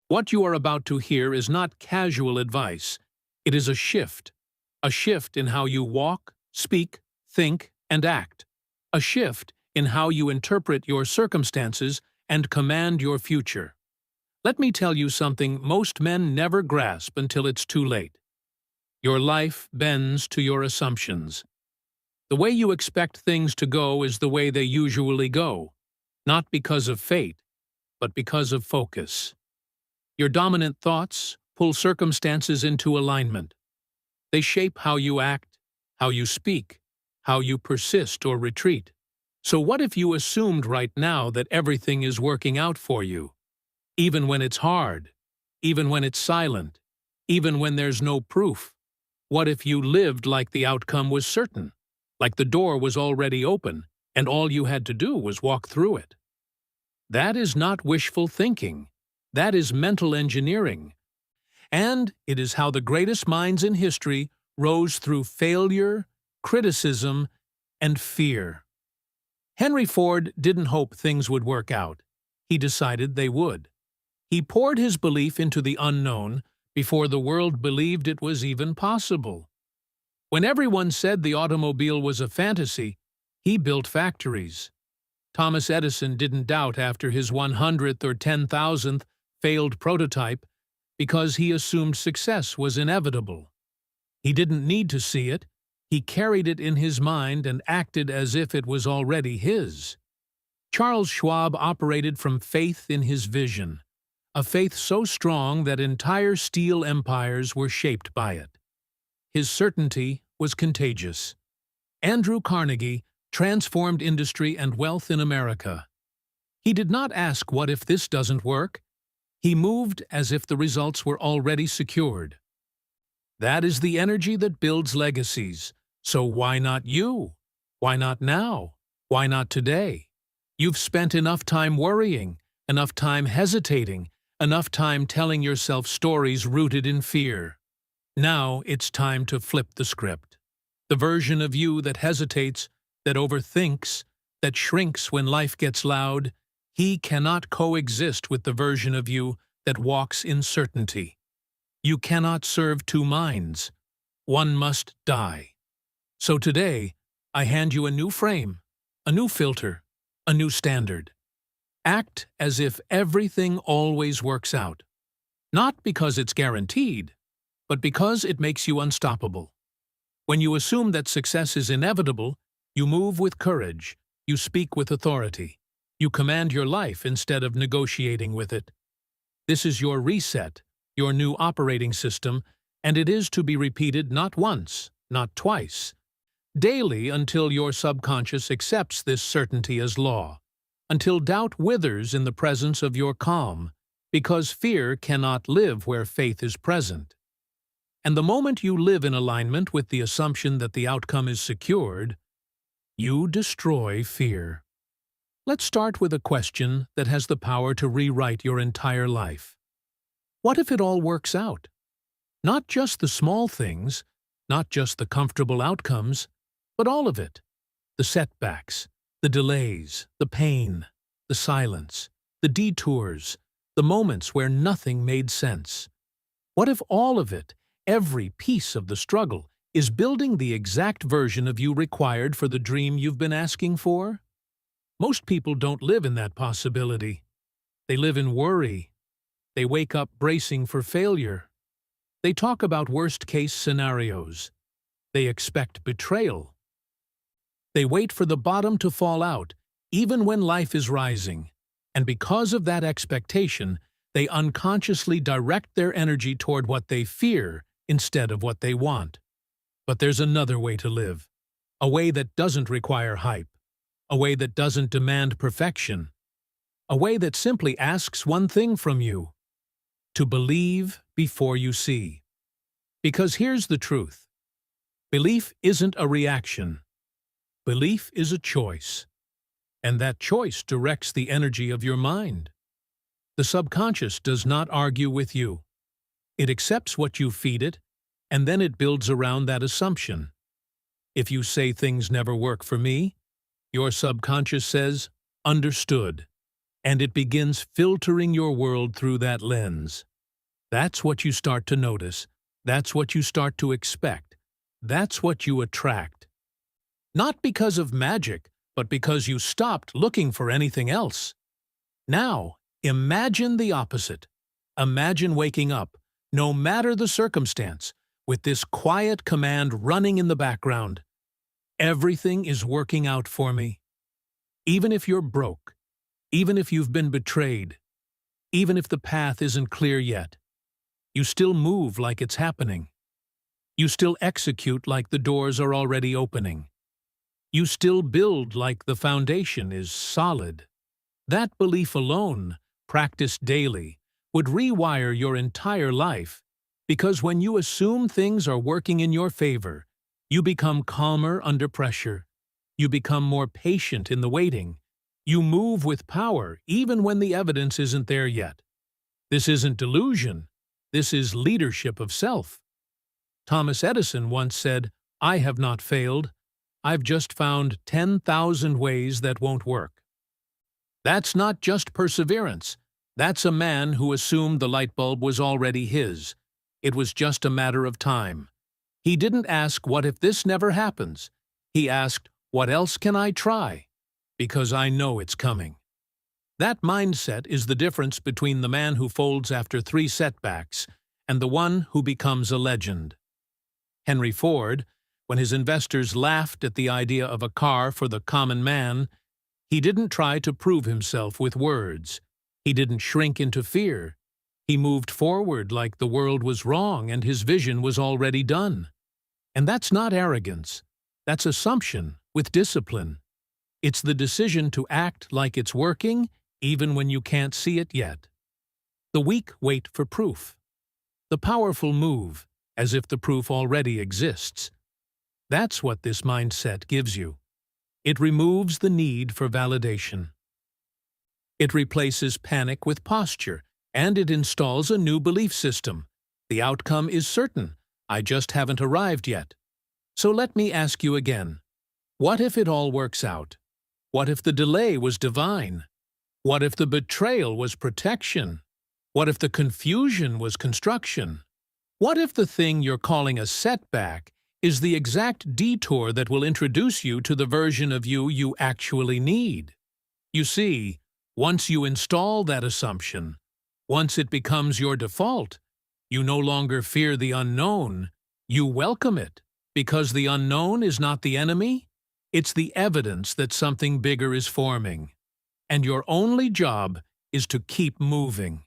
What you are about to hear is not casual advice. It is a shift in how you walk, speak, think, and act. A shift in how you interpret your circumstances and command your future. Let me tell you something most men never grasp until it's too late. Your life bends to your assumptions. The way you expect things to go is the way they usually go, not because of fate, but because of focus. Your dominant thoughts pull circumstances into alignment. They shape how you act, how you speak, how you persist or retreat. So what if you assumed right now that everything is working out for you? Even when it's hard, even when it's silent, even when there's no proof. What if you lived like the outcome was certain, like the door was already open, and all you had to do was walk through it? That is not wishful thinking. That is mental engineering. And it is how the greatest minds in history rose through failure, criticism, and fear. Henry Ford didn't hope things would work out. He decided they would. He poured his belief into the unknown before the world believed it was even possible. When everyone said the automobile was a fantasy, he built factories. Thomas Edison didn't doubt after his 100th or 10,000th failed prototype because he assumed success was inevitable. He didn't need to see it. He carried it in his mind and acted as if it was already his. Charles Schwab operated from faith in his vision, a faith so strong that entire steel empires were shaped by it. His certainty was contagious. Andrew Carnegie transformed industry and wealth in America. He did not ask, "What if this doesn't work?" He moved as if the results were already secured. That is the energy that builds legacies. So why not you? Why not now? Why not today? You've spent enough time worrying, enough time hesitating, enough time telling yourself stories rooted in fear. Now it's time to flip the script. The version of you that hesitates, that overthinks, that shrinks when life gets loud, he cannot coexist with the version of you that walks in certainty. You cannot serve two minds. One must die. So today, I hand you a new frame, a new filter, a new standard. Act as if everything always works out. Not because it's guaranteed, but because it makes you unstoppable. When you assume that success is inevitable, you move with courage, you speak with authority, you command your life instead of negotiating with it. This is your reset, your new operating system, and it is to be repeated not once, not twice, daily until your subconscious accepts this certainty as law, until doubt withers in the presence of your calm, because fear cannot live where faith is present. And the moment you live in alignment with the assumption that the outcome is secured, you destroy fear. Let's start with a question that has the power to rewrite your entire life. What if it all works out? Not just the small things, not just the comfortable outcomes, but all of it. The setbacks, the delays, the pain, the silence, the detours, the moments where nothing made sense. What if all of it, every piece of the struggle, is building the exact version of you required for the dream you've been asking for? Most people don't live in that possibility. They live in worry. They wake up bracing for failure. They talk about worst-case scenarios. They expect betrayal. They wait for the bottom to fall out, even when life is rising. And because of that expectation, they unconsciously direct their energy toward what they fear instead of what they want. But there's another way to live, a way that doesn't require hype, a way that doesn't demand perfection, a way that simply asks one thing from you: to believe before you see. Because here's the truth. Belief isn't a reaction. Belief is a choice. And that choice directs the energy of your mind. The subconscious does not argue with you. It accepts what you feed it, and then it builds around that assumption. If you say things never work for me, your subconscious says, understood. and it begins filtering your world through that lens. That's what you start to notice. That's what you start to expect. That's what you attract. Not because of magic, but because you stopped looking for anything else. Now, imagine the opposite. Imagine waking up, no matter the circumstance, with this quiet command running in the background. Everything is working out for me. Even if you're broke, even if you've been betrayed, even if the path isn't clear yet, you still move like it's happening. You still execute like the doors are already opening. You still build like the foundation is solid. That belief alone, practiced daily, would rewire your entire life, because when you assume things are working in your favor, you become calmer under pressure. You become more patient in the waiting. You move with power even when the evidence isn't there yet. This isn't delusion. This is leadership of self. Thomas Edison once said, "I have not failed. I've just found 10,000 ways that won't work." That's not just perseverance. That's a man who assumed the light bulb was already his. It was just a matter of time. He didn't ask, "What if this never happens?" He asked, "What else can I try? Because I know it's coming." That mindset is the difference between the man who folds after 3 setbacks and the one who becomes a legend. Henry Ford, when his investors laughed at the idea of a car for the common man, he didn't try to prove himself with words. He didn't shrink into fear. He moved forward like the world was wrong and his vision was already done. And that's not arrogance. That's assumption with discipline. It's the decision to act like it's working, even when you can't see it yet. The weak wait for proof. The powerful move, as if the proof already exists. That's what this mindset gives you. It removes the need for validation. It replaces panic with posture, and it installs a new belief system. The outcome is certain. I just haven't arrived yet. So let me ask you again. What if it all works out? What if the delay was divine? What if the betrayal was protection? What if the confusion was construction? What if the thing you're calling a setback is the exact detour that will introduce you to the version of you you actually need? You see, once you install that assumption, once it becomes your default, you no longer fear the unknown, you welcome it, because the unknown is not the enemy, it's the evidence that something bigger is forming. And your only job is to keep moving,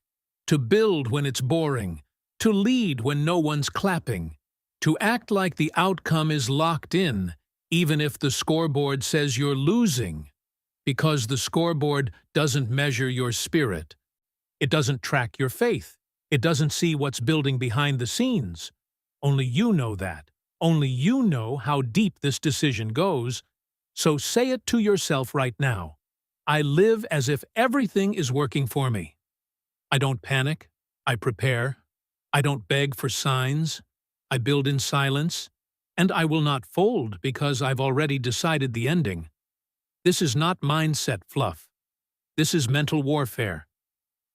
to build when it's boring, to lead when no one's clapping, to act like the outcome is locked in, even if the scoreboard says you're losing, because the scoreboard doesn't measure your spirit. It doesn't track your faith. It doesn't see what's building behind the scenes. Only you know that. Only you know how deep this decision goes. So say it to yourself right now. I live as if everything is working for me. I don't panic. I prepare. I don't beg for signs. I build in silence. And I will not fold because I've already decided the ending. This is not mindset fluff. This is mental warfare.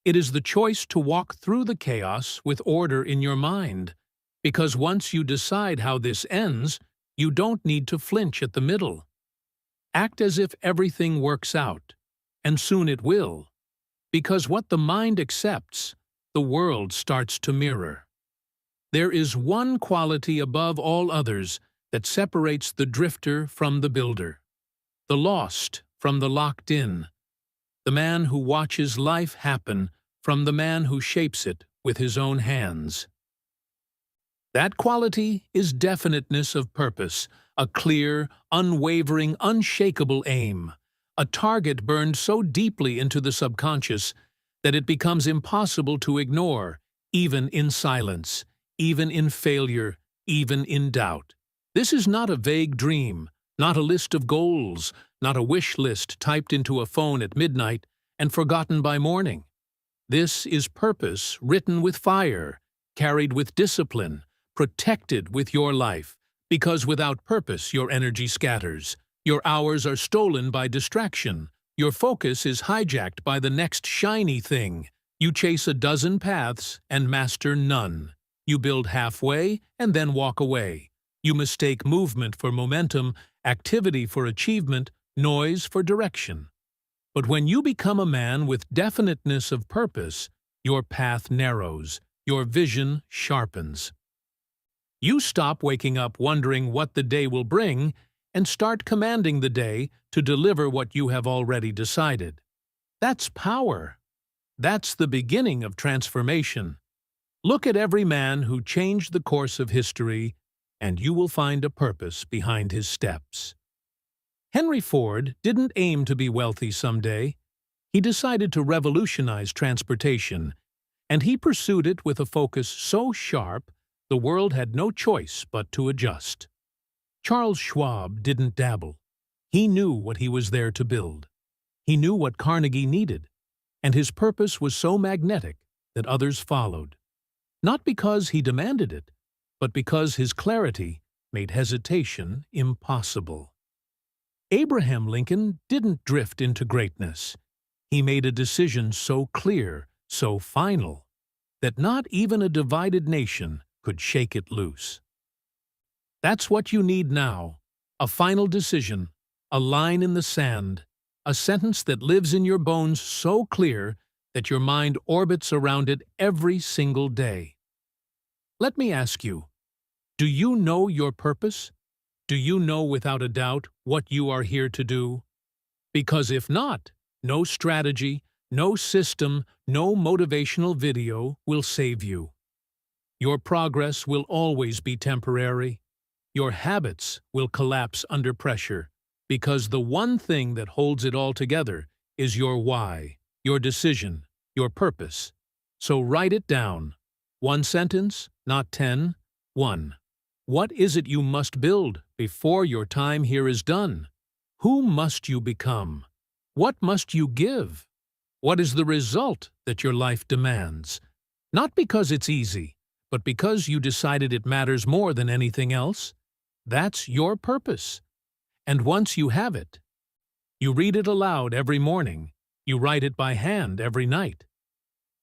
It is the choice to walk through the chaos with order in your mind, because once you decide how this ends, you don't need to flinch at the middle. Act as if everything works out, and soon it will, because what the mind accepts, the world starts to mirror. There is one quality above all others that separates the drifter from the builder, the lost from the locked in, the man who watches life happen from the man who shapes it with his own hands. That quality is definiteness of purpose, a clear, unwavering, unshakable aim, a target burned so deeply into the subconscious that it becomes impossible to ignore, even in silence, even in failure, even in doubt. This is not a vague dream, not a list of goals, not a wish list typed into a phone at midnight and forgotten by morning. This is purpose written with fire, carried with discipline, protected with your life, because without purpose your energy scatters, your hours are stolen by distraction, Your focus is hijacked by the next shiny thing. You chase a dozen paths and master none. You build halfway and then walk away. You mistake movement for momentum, activity for achievement, noise for direction. But when you become a man with definiteness of purpose, your path narrows, your vision sharpens. You stop waking up wondering what the day will bring and start commanding the day to deliver what you have already decided. That's power. That's the beginning of transformation. Look at every man who changed the course of history, and you will find a purpose behind his steps. Henry Ford didn't aim to be wealthy someday. He decided to revolutionize transportation, and he pursued it with a focus so sharp the world had no choice but to adjust. Charles Schwab didn't dabble. He knew what he was there to build. He knew what Carnegie needed, and his purpose was so magnetic that others followed. Not because he demanded it, but because his clarity made hesitation impossible. Abraham Lincoln didn't drift into greatness. He made a decision so clear, so final, that not even a divided nation could shake it loose. That's what you need now, a final decision, a line in the sand, a sentence that lives in your bones so clear that your mind orbits around it every single day. Let me ask you, do you know your purpose? Do you know without a doubt what you are here to do? Because if not, no strategy, no system, no motivational video will save you. Your progress will always be temporary. Your habits will collapse under pressure, because the one thing that holds it all together is your why, your decision, your purpose. So write it down. One sentence, not 10. 1. What is it you must build before your time here is done? Who must you become? What must you give? What is the result that your life demands? Not because it's easy, but because you decided it matters more than anything else. That's your purpose. And once you have it, you read it aloud every morning. You write it by hand every night.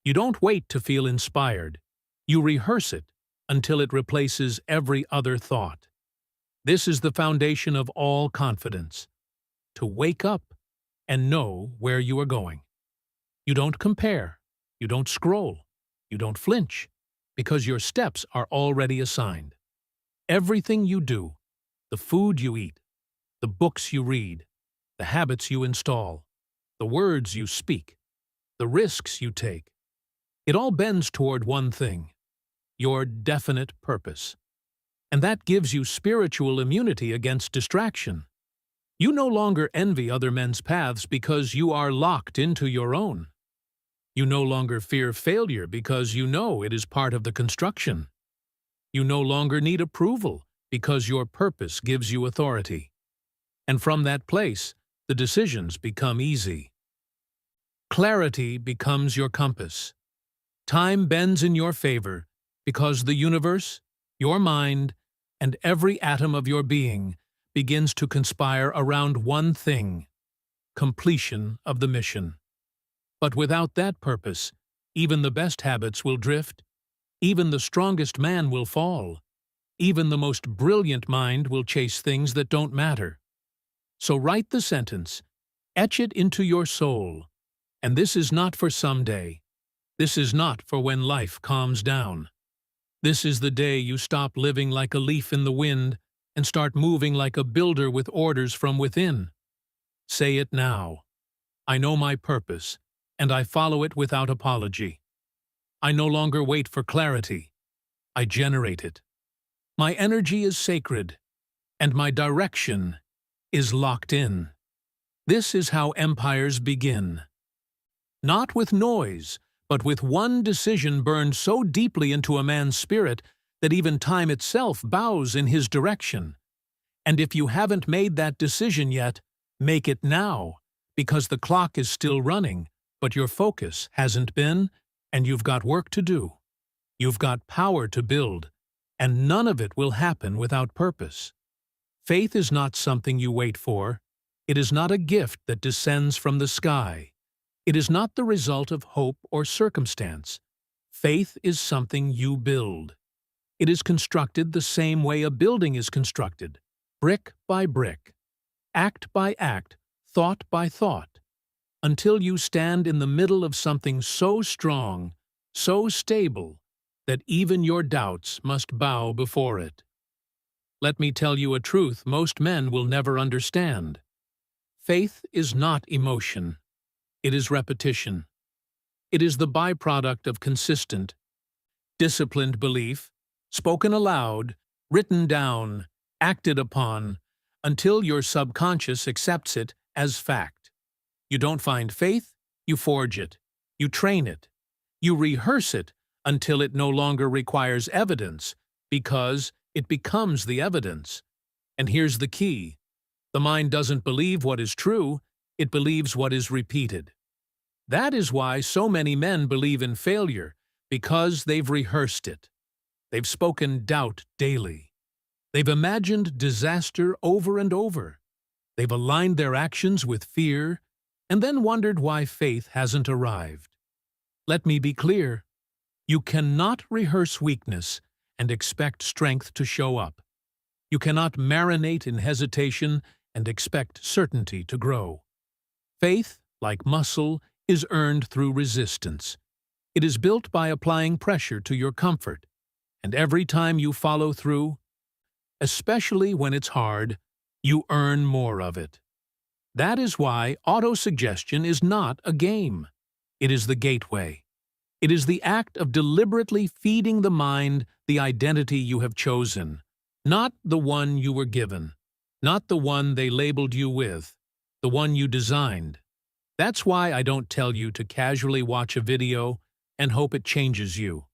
You don't wait to feel inspired. You rehearse it until it replaces every other thought. This is the foundation of all confidence. To wake up and know where you are going. You don't compare. You don't scroll. You don't flinch, because your steps are already assigned. Everything you do, the food you eat, the books you read, the habits you install, the words you speak, the risks you take, it all bends toward one thing: your definite purpose. And that gives you spiritual immunity against distraction. You no longer envy other men's paths because you are locked into your own. You no longer fear failure because you know it is part of the construction. You no longer need approval because your purpose gives you authority. And from that place, the decisions become easy. Clarity becomes your compass. Time bends in your favor because the universe, your mind, and every atom of your being begins to conspire around one thing: completion of the mission. But without that purpose, even the best habits will drift, even the strongest man will fall, even the most brilliant mind will chase things that don't matter. So write the sentence, etch it into your soul, and this is not for someday. This is not for when life calms down. This is the day you stop living like a leaf in the wind and start moving like a builder with orders from within. Say it now. I know my purpose, and I follow it without apology. I no longer wait for clarity. I generate it. My energy is sacred, and my direction is locked in. This is how empires begin. Not with noise, but with one decision burned so deeply into a man's spirit that even time itself bows in his direction. And if you haven't made that decision yet, make it now, because the clock is still running, but your focus hasn't been, and you've got work to do. You've got power to build, and none of it will happen without purpose. Faith is not something you wait for. It is not a gift that descends from the sky. It is not the result of hope or circumstance. Faith is something you build. It is constructed the same way a building is constructed, brick by brick, act by act, thought by thought, until you stand in the middle of something so strong, so stable, that even your doubts must bow before it. Let me tell you a truth most men will never understand. Faith is not emotion. It is repetition. It is the byproduct of consistent, disciplined belief, spoken aloud, written down, acted upon, until your subconscious accepts it as fact. You don't find faith, you forge it. You train it. You rehearse it until it no longer requires evidence, because it becomes the evidence. And here's the key. The mind doesn't believe what is true, it believes what is repeated. That is why so many men believe in failure, because they've rehearsed it. They've spoken doubt daily. They've imagined disaster over and over. They've aligned their actions with fear, and then wondered why faith hasn't arrived. Let me be clear. You cannot rehearse weakness and expect strength to show up. You cannot marinate in hesitation and expect certainty to grow. Faith, like muscle, is earned through resistance. It is built by applying pressure to your comfort, and every time you follow through, especially when it's hard, you earn more of it. That is why autosuggestion is not a game. It is the gateway. It is the act of deliberately feeding the mind the identity you have chosen, not the one you were given, not the one they labeled you with, the one you designed. That's why I don't tell you to casually watch a video and hope it changes you.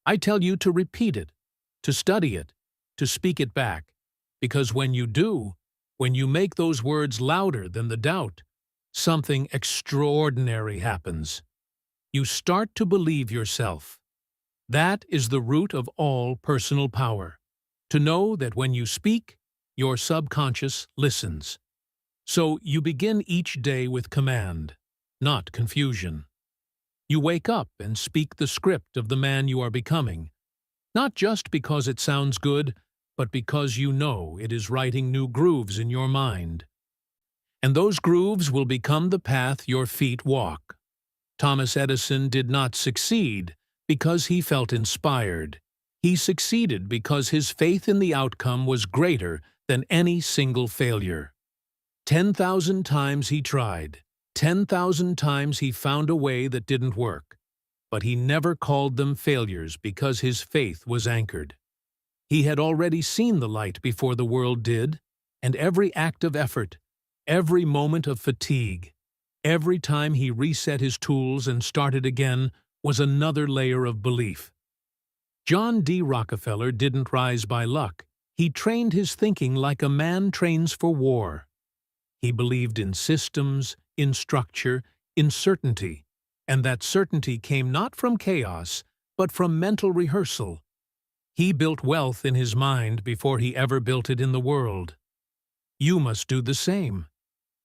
I tell you to repeat it, to study it, to speak it back, because when you do, when you make those words louder than the doubt, something extraordinary happens. You start to believe yourself. That is the root of all personal power, to know that when you speak, your subconscious listens. So you begin each day with command, not confusion. You wake up and speak the script of the man you are becoming, not just because it sounds good, but because you know it is writing new grooves in your mind. And those grooves will become the path your feet walk. Thomas Edison did not succeed because he felt inspired. He succeeded because his faith in the outcome was greater than any single failure. 10,000 times he tried. 10,000 times he found a way that didn't work. But he never called them failures because his faith was anchored. He had already seen the light before the world did, and every act of effort, every moment of fatigue, every time he reset his tools and started again was another layer of belief. John D. Rockefeller didn't rise by luck. He trained his thinking like a man trains for war. He believed in systems, in structure, in certainty, and that certainty came not from chaos, but from mental rehearsal. He built wealth in his mind before he ever built it in the world. You must do the same.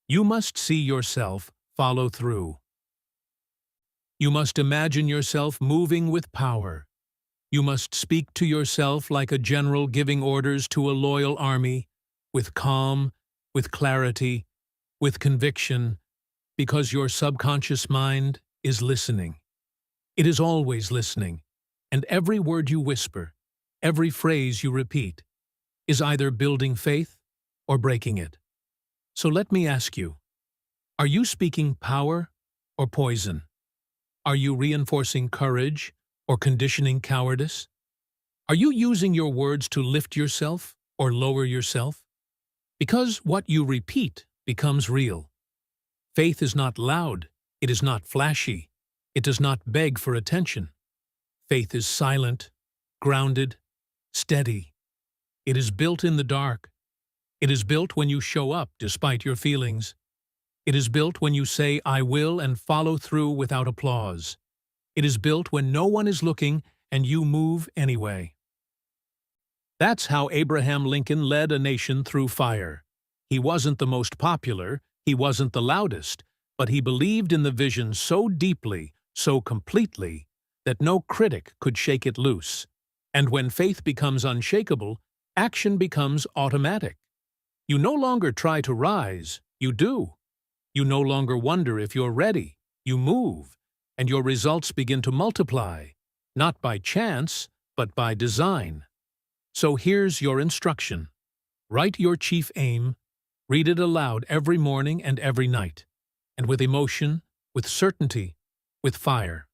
You must see yourself follow through. You must imagine yourself moving with power. You must speak to yourself like a general giving orders to a loyal army, with calm, with clarity, with conviction, because your subconscious mind is listening. It is always listening, and every word you whisper, every phrase you repeat, is either building faith or breaking it. So let me ask you, are you speaking power or poison? Are you reinforcing courage or conditioning cowardice? Are you using your words to lift yourself or lower yourself? Because what you repeat becomes real. Faith is not loud, it is not flashy, it does not beg for attention. Faith is silent, grounded, steady. It is built in the dark. It is built when you show up despite your feelings. It is built when you say, "I will," and follow through without applause. It is built when no one is looking and you move anyway. That's how Abraham Lincoln led a nation through fire. He wasn't the most popular, he wasn't the loudest, but he believed in the vision so deeply, so completely, that no critic could shake it loose. And when faith becomes unshakable, action becomes automatic. You no longer try to rise, you do. You no longer wonder if you're ready, you move, and your results begin to multiply, not by chance, but by design. So here's your instruction. Write your chief aim, read it aloud every morning and every night, and with emotion, with certainty, with fire.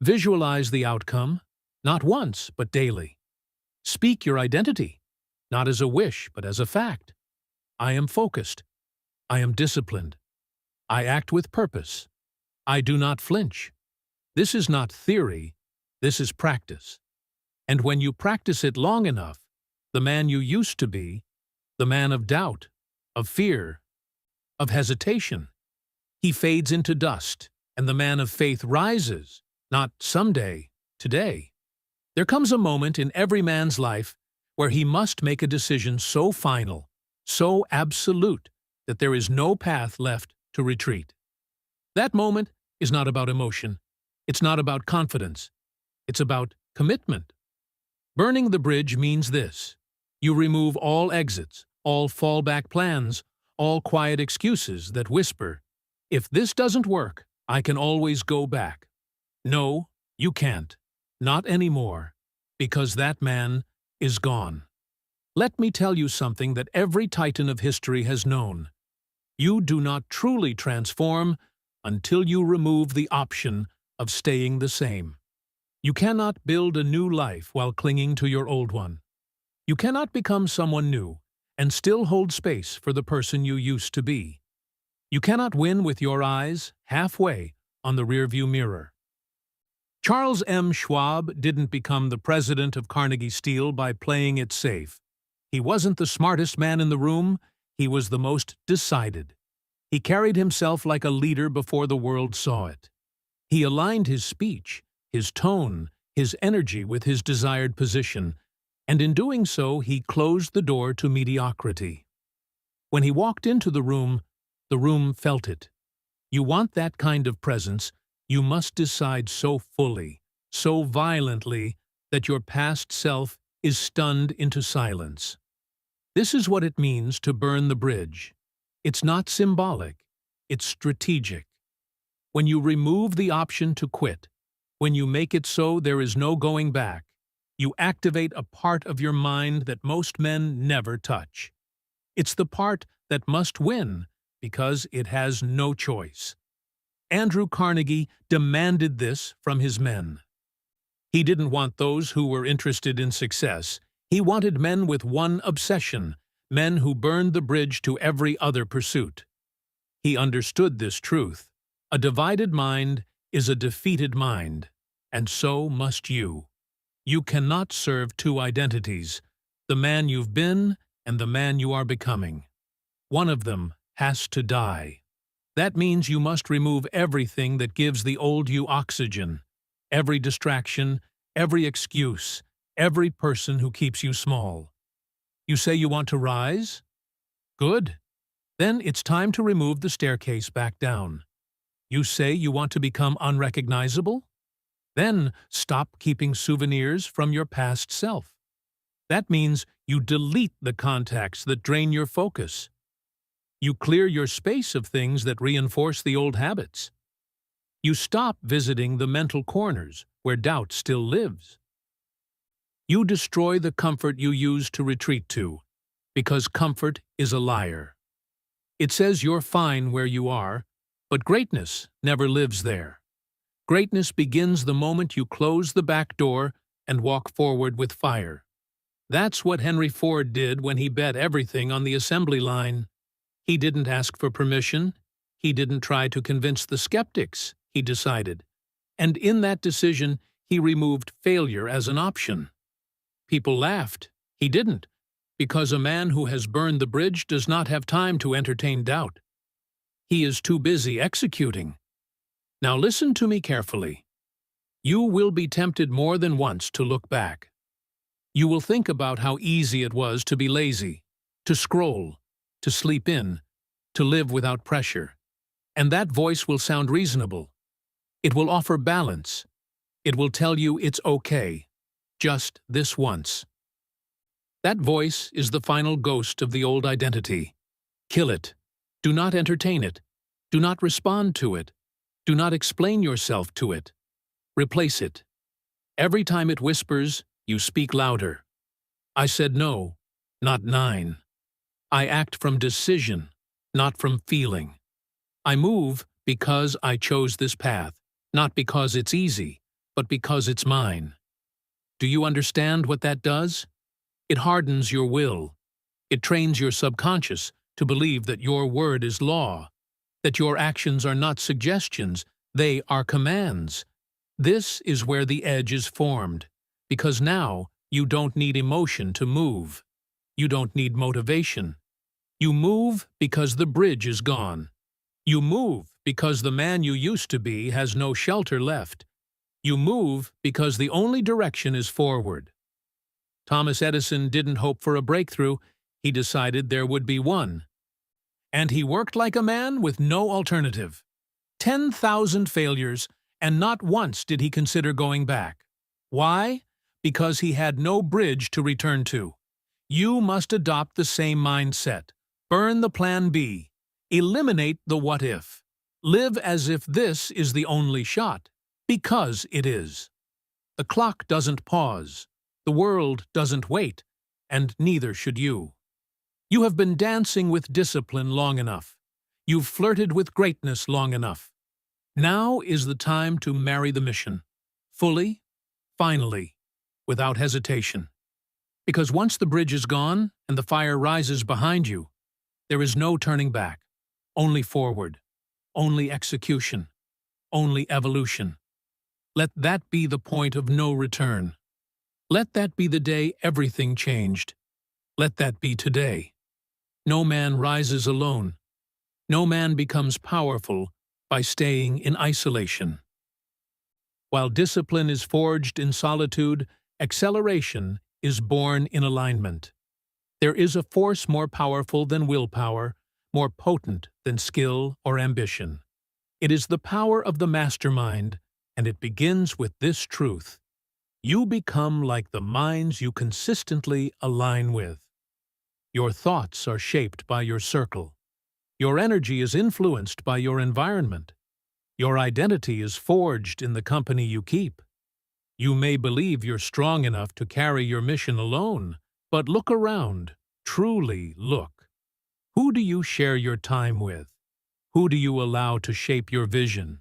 Visualize the outcome, not once, but daily. Speak your identity, not as a wish, but as a fact. I am focused. I am disciplined. I act with purpose. I do not flinch. This is not theory, this is practice. And when you practice it long enough, the man you used to be, the man of doubt, of fear, of hesitation, he fades into dust, and the man of faith rises, not someday, today. There comes a moment in every man's life where he must make a decision so final, so absolute, that there is no path left to retreat. That moment is not about emotion. It's not about confidence. It's about commitment. Burning the bridge means this. You remove all exits, all fallback plans, all quiet excuses that whisper, "If this doesn't work, I can always go back." No, you can't. Not anymore. Because that man is gone. Let me tell you something that every titan of history has known. You do not truly transform until you remove the option of staying the same. You cannot build a new life while clinging to your old one. You cannot become someone new and still hold space for the person you used to be. You cannot win with your eyes halfway on the rearview mirror. Charles M. Schwab didn't become the president of Carnegie Steel by playing it safe. He wasn't the smartest man in the room, he was the most decided. He carried himself like a leader before the world saw it. He aligned his speech, his tone, his energy with his desired position, and in doing so he closed the door to mediocrity. When he walked into the room felt it. You want that kind of presence, you must decide so fully, so violently, that your past self is stunned into silence. This is what it means to burn the bridge. It's not symbolic, it's strategic. When you remove the option to quit, when you make it so there is no going back, you activate a part of your mind that most men never touch. It's the part that must win because it has no choice. Andrew Carnegie demanded this from his men. He didn't want those who were interested in success. He wanted men with one obsession, men who burned the bridge to every other pursuit. He understood this truth. A divided mind is a defeated mind, and so must you. You cannot serve two identities, the man you've been and the man you are becoming. One of them has to die. That means you must remove everything that gives the old you oxygen, every distraction, every excuse, every person who keeps you small. You say you want to rise? Good. Then it's time to remove the staircase back down. You say you want to become unrecognizable? Then stop keeping souvenirs from your past self. That means you delete the contacts that drain your focus. You clear your space of things that reinforce the old habits. You stop visiting the mental corners where doubt still lives. You destroy the comfort you used to retreat to, because comfort is a liar. It says you're fine where you are, but greatness never lives there. Greatness begins the moment you close the back door and walk forward with fire. That's what Henry Ford did when he bet everything on the assembly line. He didn't ask for permission. He didn't try to convince the skeptics, he decided. And in that decision, he removed failure as an option. People laughed. He didn't, because a man who has burned the bridge does not have time to entertain doubt. He is too busy executing. Now listen to me carefully. You will be tempted more than once to look back. You will think about how easy it was to be lazy, to scroll, to sleep in, to live without pressure. And that voice will sound reasonable. It will offer balance. It will tell you it's okay, just this once. That voice is the final ghost of the old identity. Kill it. Do not entertain it. Do not respond to it. Do not explain yourself to it. Replace it. Every time it whispers, you speak louder. I said no, not 9. I act from decision, not from feeling. I move because I chose this path, not because it's easy, but because it's mine. Do you understand what that does? It hardens your will. It trains your subconscious to believe that your word is law, that your actions are not suggestions, they are commands. This is where the edge is formed, because now you don't need emotion to move. You don't need motivation. You move because the bridge is gone. You move because the man you used to be has no shelter left. You move because the only direction is forward. Thomas Edison didn't hope for a breakthrough. He decided there would be one. And he worked like a man with no alternative. 10,000 failures, and not once did he consider going back. Why? Because he had no bridge to return to. You must adopt the same mindset. Burn the plan B. Eliminate the what if. Live as if this is the only shot, because it is. The clock doesn't pause. The world doesn't wait, and neither should you. You have been dancing with discipline long enough. You've flirted with greatness long enough. Now is the time to marry the mission. Fully, finally, without hesitation. Because once the bridge is gone and the fire rises behind you, there is no turning back, only forward, only execution, only evolution. Let that be the point of no return. Let that be the day everything changed. Let that be today. No man rises alone. No man becomes powerful by staying in isolation. While discipline is forged in solitude, acceleration is born in alignment. There is a force more powerful than willpower, more potent than skill or ambition. It is the power of the mastermind, and it begins with this truth. You become like the minds you consistently align with. Your thoughts are shaped by your circle. Your energy is influenced by your environment. Your identity is forged in the company you keep. You may believe you're strong enough to carry your mission alone, but look around, truly look. Who do you share your time with? Who do you allow to shape your vision?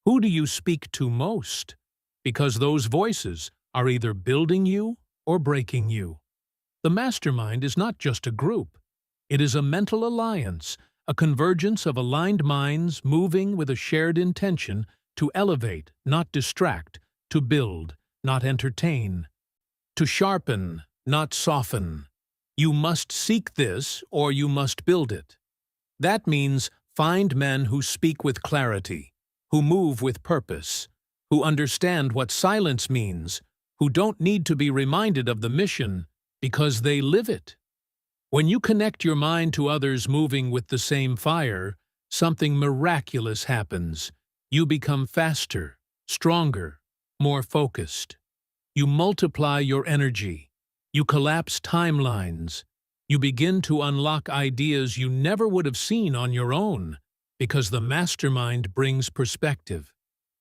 Who do you speak to most? Because those voices are either building you or breaking you. The mastermind is not just a group. It is a mental alliance, a convergence of aligned minds moving with a shared intention to elevate, not distract, to build, not entertain, to sharpen, not soften. You must seek this or you must build it. That means find men who speak with clarity, who move with purpose, who understand what silence means, who don't need to be reminded of the mission because they live it. When you connect your mind to others moving with the same fire, something miraculous happens. You become faster, stronger, more focused. You multiply your energy. You collapse timelines. You begin to unlock ideas you never would have seen on your own, because the mastermind brings perspective.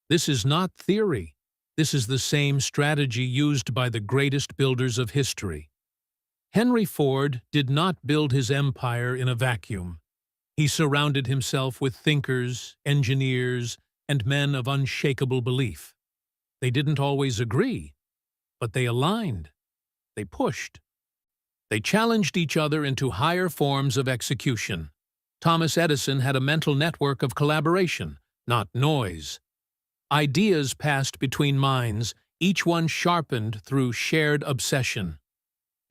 This is not theory. This is the same strategy used by the greatest builders of history. Henry Ford did not build his empire in a vacuum. He surrounded himself with thinkers, engineers, and men of unshakable belief. They didn't always agree, but they aligned. They pushed. They challenged each other into higher forms of execution. Thomas Edison had a mental network of collaboration, not noise. Ideas passed between minds, each one sharpened through shared obsession.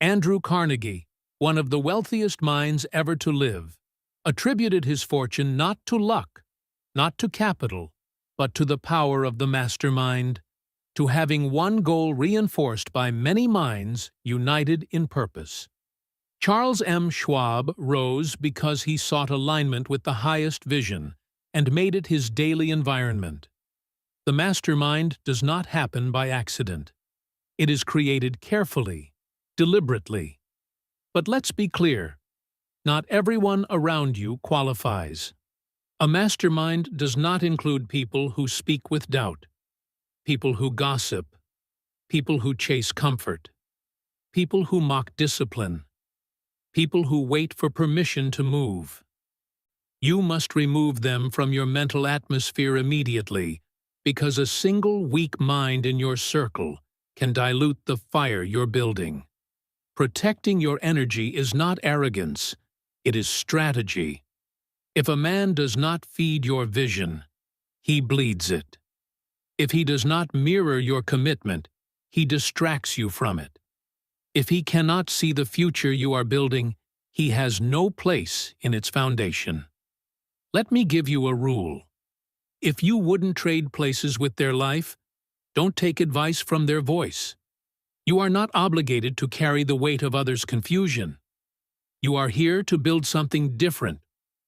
Andrew Carnegie, one of the wealthiest minds ever to live, attributed his fortune not to luck, not to capital, but to the power of the mastermind, to having one goal reinforced by many minds united in purpose. Charles M. Schwab rose because he sought alignment with the highest vision and made it his daily environment. The mastermind does not happen by accident. It is created carefully, deliberately. But let's be clear, not everyone around you qualifies. A mastermind does not include people who speak with doubt, people who gossip, people who chase comfort, people who mock discipline, people who wait for permission to move. You must remove them from your mental atmosphere immediately, because a single weak mind in your circle can dilute the fire you're building. Protecting your energy is not arrogance, it is strategy. If a man does not feed your vision, he bleeds it. If he does not mirror your commitment, he distracts you from it. If he cannot see the future you are building, he has no place in its foundation. Let me give you a rule. If you wouldn't trade places with their life, don't take advice from their voice. You are not obligated to carry the weight of others' confusion. You are here to build something different,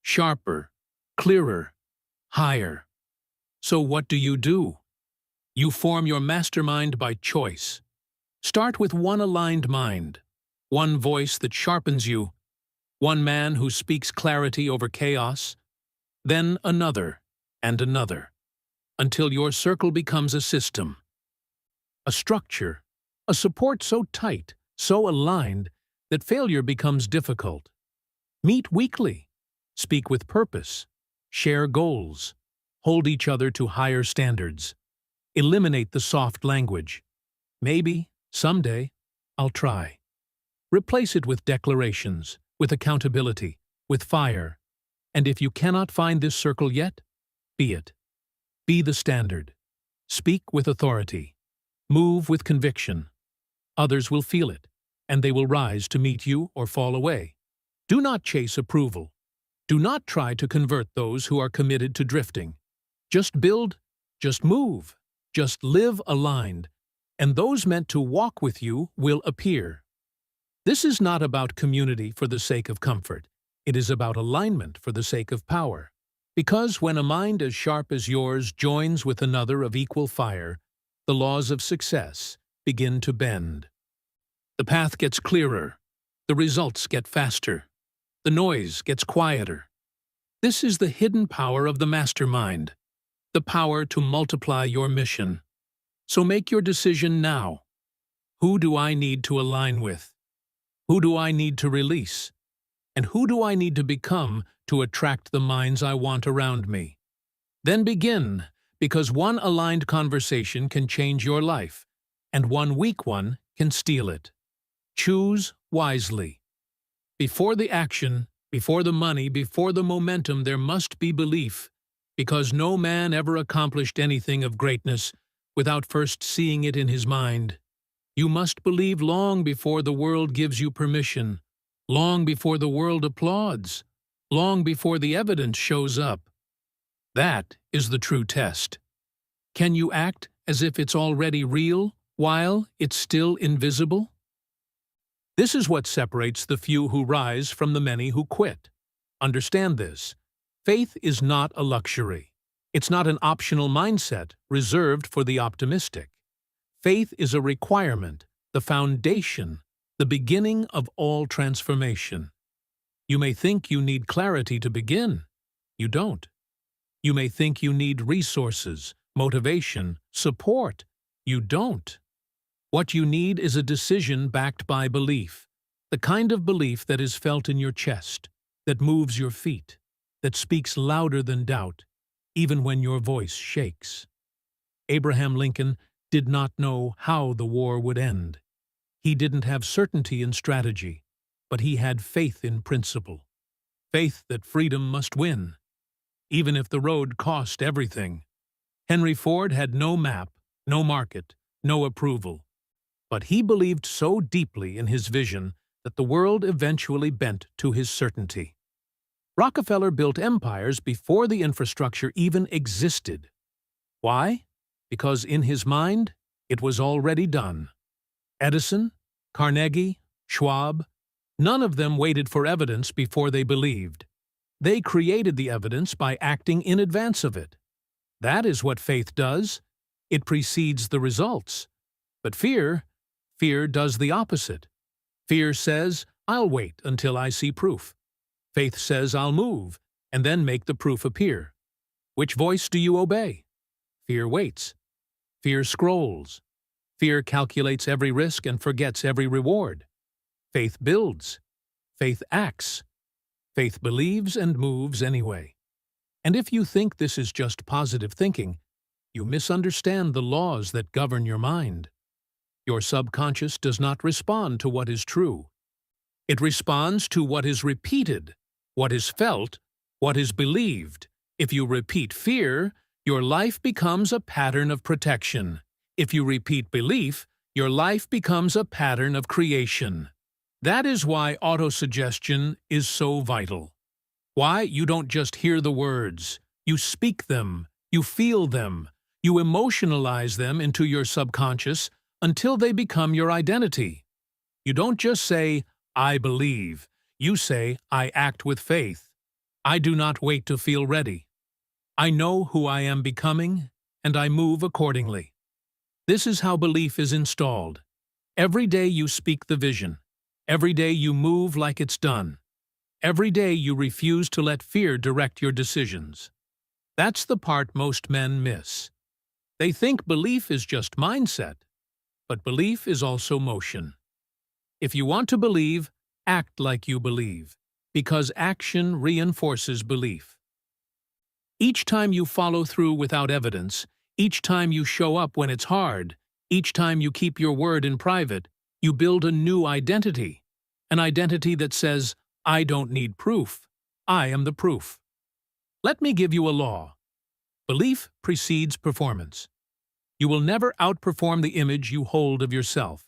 sharper, clearer, higher. So what do? You form your mastermind by choice. Start with one aligned mind, one voice that sharpens you, one man who speaks clarity over chaos, then another and another, until your circle becomes a system, a structure, a support so tight, so aligned, that failure becomes difficult. Meet weekly, speak with purpose, share goals, hold each other to higher standards. Eliminate the soft language. Maybe, someday, I'll try. Replace it with declarations, with accountability, with fire. And if you cannot find this circle yet, be it. Be the standard. Speak with authority. Move with conviction. Others will feel it, and they will rise to meet you or fall away. Do not chase approval. Do not try to convert those who are committed to drifting. Just build, just move, just live aligned, and those meant to walk with you will appear. This is not about community for the sake of comfort. It is about alignment for the sake of power. Because when a mind as sharp as yours joins with another of equal fire, the laws of success begin to bend. The path gets clearer. The results get faster. The noise gets quieter. This is the hidden power of the mastermind, the power to multiply your mission. So make your decision now. Who do I need to align with? Who do I need to release? And who do I need to become to attract the minds I want around me? Then begin, because one aligned conversation can change your life, and one weak one can steal it. Choose wisely. Before the action, before the money, before the momentum, there must be belief, because no man ever accomplished anything of greatness without first seeing it in his mind. You must believe long before the world gives you permission, long before the world applauds, long before the evidence shows up. That is the true test. Can you act as if it's already real while it's still invisible? This is what separates the few who rise from the many who quit. Understand this. Faith is not a luxury. It's not an optional mindset reserved for the optimistic. Faith is a requirement, the foundation, the beginning of all transformation. You may think you need clarity to begin. You don't. You may think you need resources, motivation, support. You don't. What you need is a decision backed by belief, the kind of belief that is felt in your chest, that moves your feet, that speaks louder than doubt, even when your voice shakes. Abraham Lincoln did not know how the war would end. He didn't have certainty in strategy, but he had faith in principle. Faith that freedom must win, even if the road cost everything. Henry Ford had no map, no market, no approval. But he believed so deeply in his vision that the world eventually bent to his certainty. Rockefeller built empires before the infrastructure even existed. Why? Because in his mind, it was already done. Edison, Carnegie, Schwab, None of them waited for evidence before they believed. They created the evidence by acting in advance of it. That is what faith does. It precedes the results. But fear does the opposite. Fear says, I'll wait until I see proof. Faith says, I'll move, and then make the proof appear. Which voice do you obey? Fear waits. Fear scrolls. Fear calculates every risk and forgets every reward. Faith builds. Faith acts. Faith believes and moves anyway. And if you think this is just positive thinking, you misunderstand the laws that govern your mind. Your subconscious does not respond to what is true. It responds to what is repeated, what is felt, what is believed. If you repeat fear, your life becomes a pattern of protection. If you repeat belief, your life becomes a pattern of creation. That is why autosuggestion is so vital. Why you don't just hear the words, you speak them, you feel them, you emotionalize them into your subconscious until they become your identity. You don't just say, I believe. You say, I act with faith. I do not wait to feel ready. I know who I am becoming, and I move accordingly. This is how belief is installed. Every day you speak the vision. Every day you move like it's done. Every day you refuse to let fear direct your decisions. That's the part most men miss. They think belief is just mindset, but belief is also motion. If you want to believe, act like you believe, because action reinforces belief. Each time you follow through without evidence, each time you show up when it's hard, each time you keep your word in private, you build a new identity, an identity that says, I don't need proof. I am the proof. Let me give you a law. Belief precedes performance. You will never outperform the image you hold of yourself.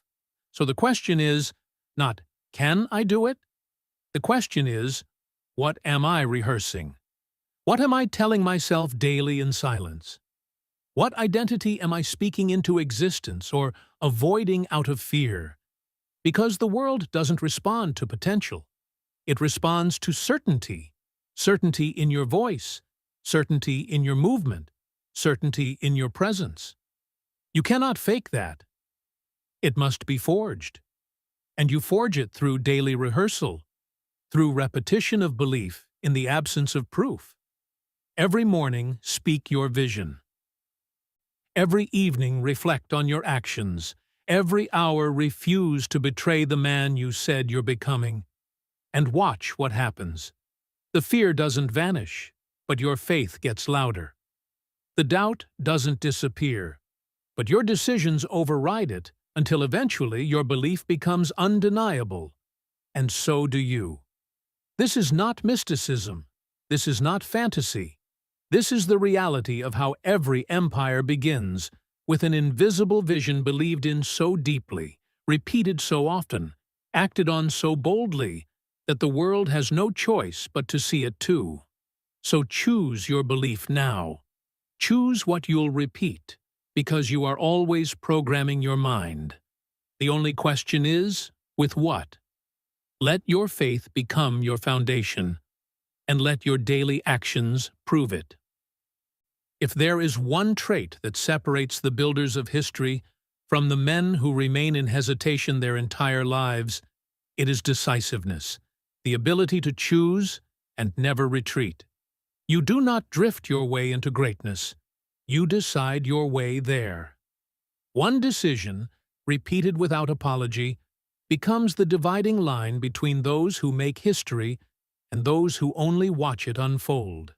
So the question is not, can I do it? The question is, what am I rehearsing? What am I telling myself daily in silence? What identity am I speaking into existence or avoiding out of fear? Because the world doesn't respond to potential. It responds to certainty. Certainty in your voice, certainty in your movement, certainty in your presence. You cannot fake that. It must be forged. And you forge it through daily rehearsal, through repetition of belief in the absence of proof. Every morning, speak your vision. Every evening, reflect on your actions. Every hour, refuse to betray the man you said you're becoming. And watch what happens. The fear doesn't vanish, but your faith gets louder. The doubt doesn't disappear, but your decisions override it until eventually your belief becomes undeniable. And so do you. This is not mysticism. This is not fantasy. This is the reality of how every empire begins, with an invisible vision believed in so deeply, repeated so often, acted on so boldly, that the world has no choice but to see it too. So choose your belief now. Choose what you'll repeat, because you are always programming your mind. The only question is, with what? Let your faith become your foundation, and let your daily actions prove it. If there is one trait that separates the builders of history from the men who remain in hesitation their entire lives, it is decisiveness, the ability to choose and never retreat. You do not drift your way into greatness. You decide your way there. One decision, repeated without apology, becomes the dividing line between those who make history and those who only watch it unfold.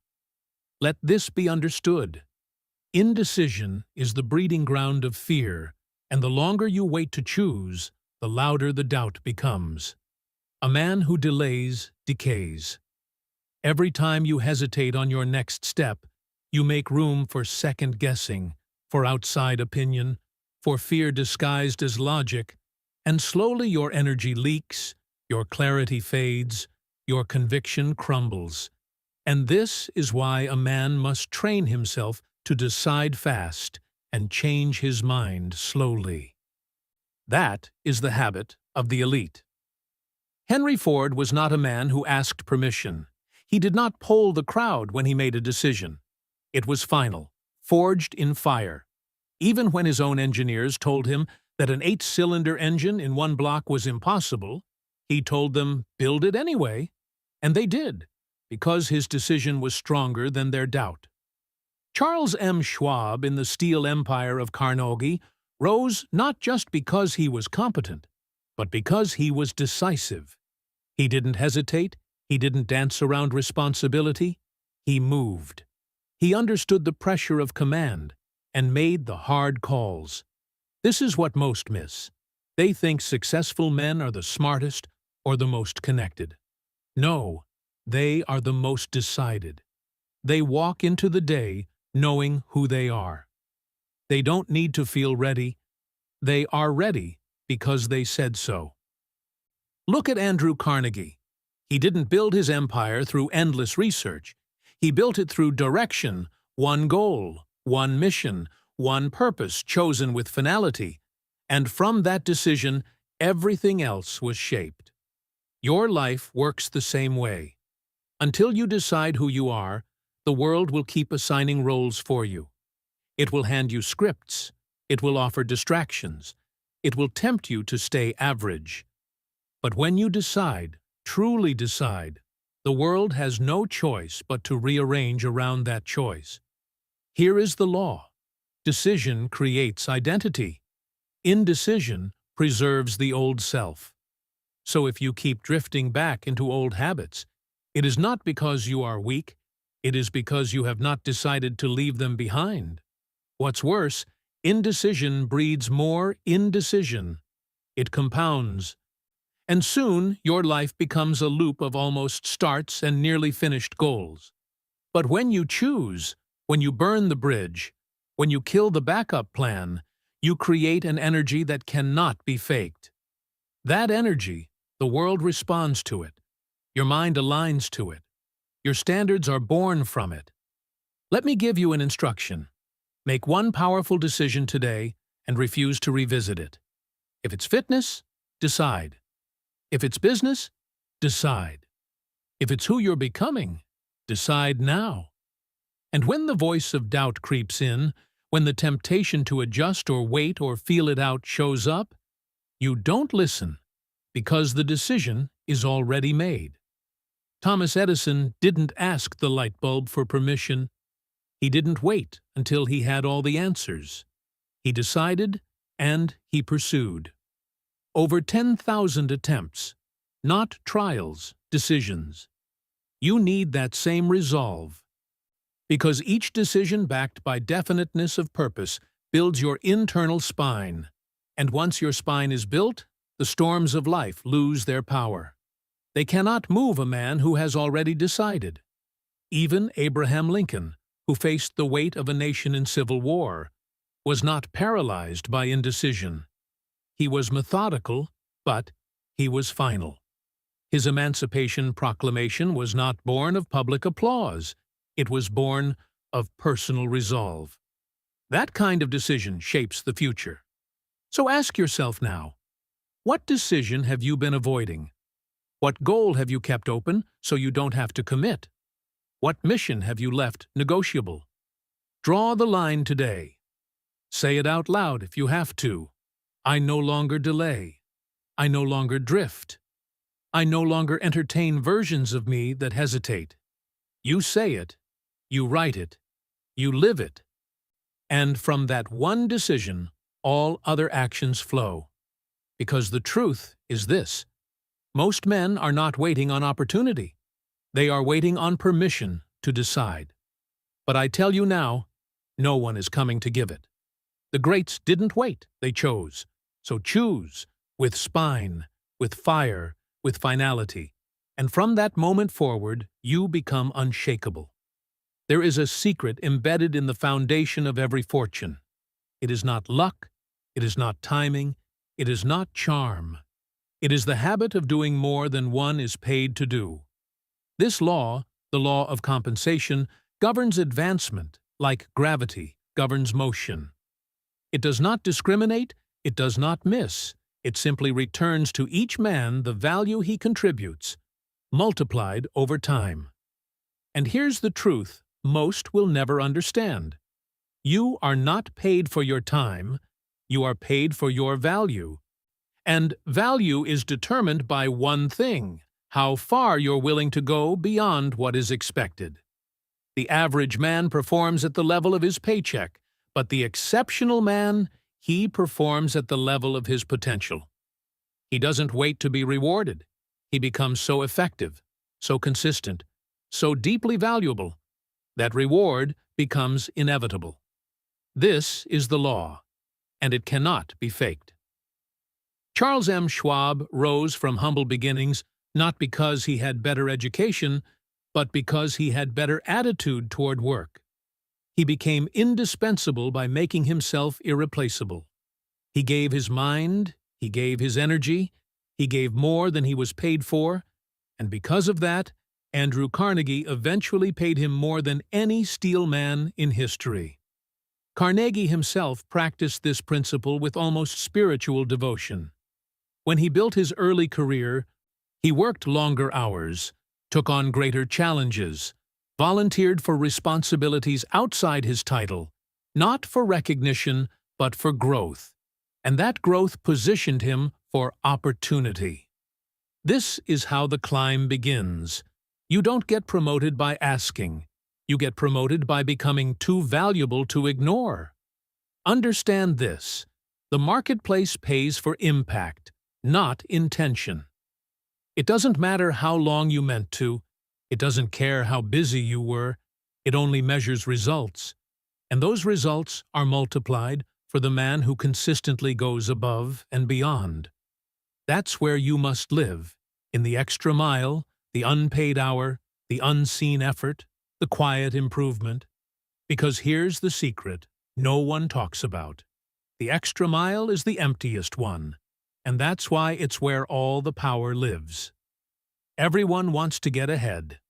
Let this be understood. Indecision is the breeding ground of fear, and the longer you wait to choose, the louder the doubt becomes. A man who delays decays. Every time you hesitate on your next step, you make room for second-guessing, for outside opinion, for fear disguised as logic, and slowly your energy leaks, your clarity fades, your conviction crumbles. And this is why a man must train himself to decide fast and change his mind slowly. That is the habit of the elite. Henry Ford was not a man who asked permission. He did not poll the crowd when he made a decision. It was final, forged in fire. Even when his own engineers told him that an 8-cylinder engine in one block was impossible, he told them, "Build it anyway." And they did, because his decision was stronger than their doubt. Charles M. Schwab in the steel empire of Carnegie rose not just because he was competent, but because he was decisive. He didn't hesitate, he didn't dance around responsibility, he moved. He understood the pressure of command and made the hard calls. This is what most miss. They think successful men are the smartest or the most connected. No, they are the most decided. They walk into the day knowing who they are. They don't need to feel ready. They are ready because they said so. Look at Andrew Carnegie. He didn't build his empire through endless research. He built it through direction, one goal, one mission, one purpose chosen with finality. And from that decision, everything else was shaped. Your life works the same way. Until you decide who you are, the world will keep assigning roles for you. It will hand you scripts. It will offer distractions. It will tempt you to stay average. But when you decide, truly decide, the world has no choice but to rearrange around that choice. Here is the law. Decision creates identity. Indecision preserves the old self. So if you keep drifting back into old habits, it is not because you are weak, it is because you have not decided to leave them behind. What's worse, indecision breeds more indecision. It compounds. And soon your life becomes a loop of almost starts and nearly finished goals. But when you choose, when you burn the bridge, when you kill the backup plan, you create an energy that cannot be faked. That energy, the world responds to it. Your mind aligns to it. Your standards are born from it. Let me give you an instruction. Make one powerful decision today and refuse to revisit it. If it's fitness, decide. If it's business, decide. If it's who you're becoming, decide now. And when the voice of doubt creeps in, when the temptation to adjust or wait or feel it out shows up, you don't listen, because the decision is already made. Thomas Edison didn't ask the light bulb for permission. He didn't wait until he had all the answers. He decided, and he pursued. Over 10,000 attempts, not trials, decisions. You need that same resolve. Because each decision backed by definiteness of purpose builds your internal spine. And once your spine is built, the storms of life lose their power. They cannot move a man who has already decided. Even Abraham Lincoln, who faced the weight of a nation in civil war, was not paralyzed by indecision. He was methodical, but he was final. His Emancipation Proclamation was not born of public applause. It was born of personal resolve. That kind of decision shapes the future. So ask yourself now, what decision have you been avoiding? What goal have you kept open so you don't have to commit? What mission have you left negotiable? Draw the line today. Say it out loud if you have to. I no longer delay. I no longer drift. I no longer entertain versions of me that hesitate. You say it, you write it, you live it. And from that one decision, all other actions flow. Because the truth is this: most men are not waiting on opportunity. They are waiting on permission to decide. But I tell you now, no one is coming to give it. The greats didn't wait, they chose. So choose, with spine, with fire, with finality. And from that moment forward, you become unshakable. There is a secret embedded in the foundation of every fortune. It is not luck, it is not timing, it is not charm. It is the habit of doing more than one is paid to do. This law, the law of compensation, governs advancement like gravity governs motion. It does not discriminate, it does not miss, It simply returns to each man the value he contributes, multiplied over time. And here's the truth most will never understand. You are not paid for your time, you are paid for your value. And value is determined by one thing: how far you're willing to go beyond what is expected. The average man performs at the level of his paycheck, but the exceptional man, he performs at the level of his potential. He doesn't wait to be rewarded. He becomes so effective, so consistent, so deeply valuable, that reward becomes inevitable. This is the law, and it cannot be faked. Charles M. Schwab rose from humble beginnings not because he had better education, but because he had better attitude toward work. He became indispensable by making himself irreplaceable. He gave his mind, he gave his energy, he gave more than he was paid for, and because of that, Andrew Carnegie eventually paid him more than any steel man in history. Carnegie himself practiced this principle with almost spiritual devotion. When he built his early career, he worked longer hours, took on greater challenges, volunteered for responsibilities outside his title, not for recognition, but for growth. And that growth positioned him for opportunity. This is how the climb begins. You don't get promoted by asking. You get promoted by becoming too valuable to ignore. Understand this: the marketplace pays for impact, not intention. It doesn't matter how long you meant to. It doesn't care how busy you were. It only measures results. And those results are multiplied for the man who consistently goes above and beyond. That's where you must live, in the extra mile, the unpaid hour, the unseen effort, the quiet improvement. Because here's the secret no one talks about. The extra mile is the emptiest one, and that's why it's where all the power lives. Everyone wants to get ahead,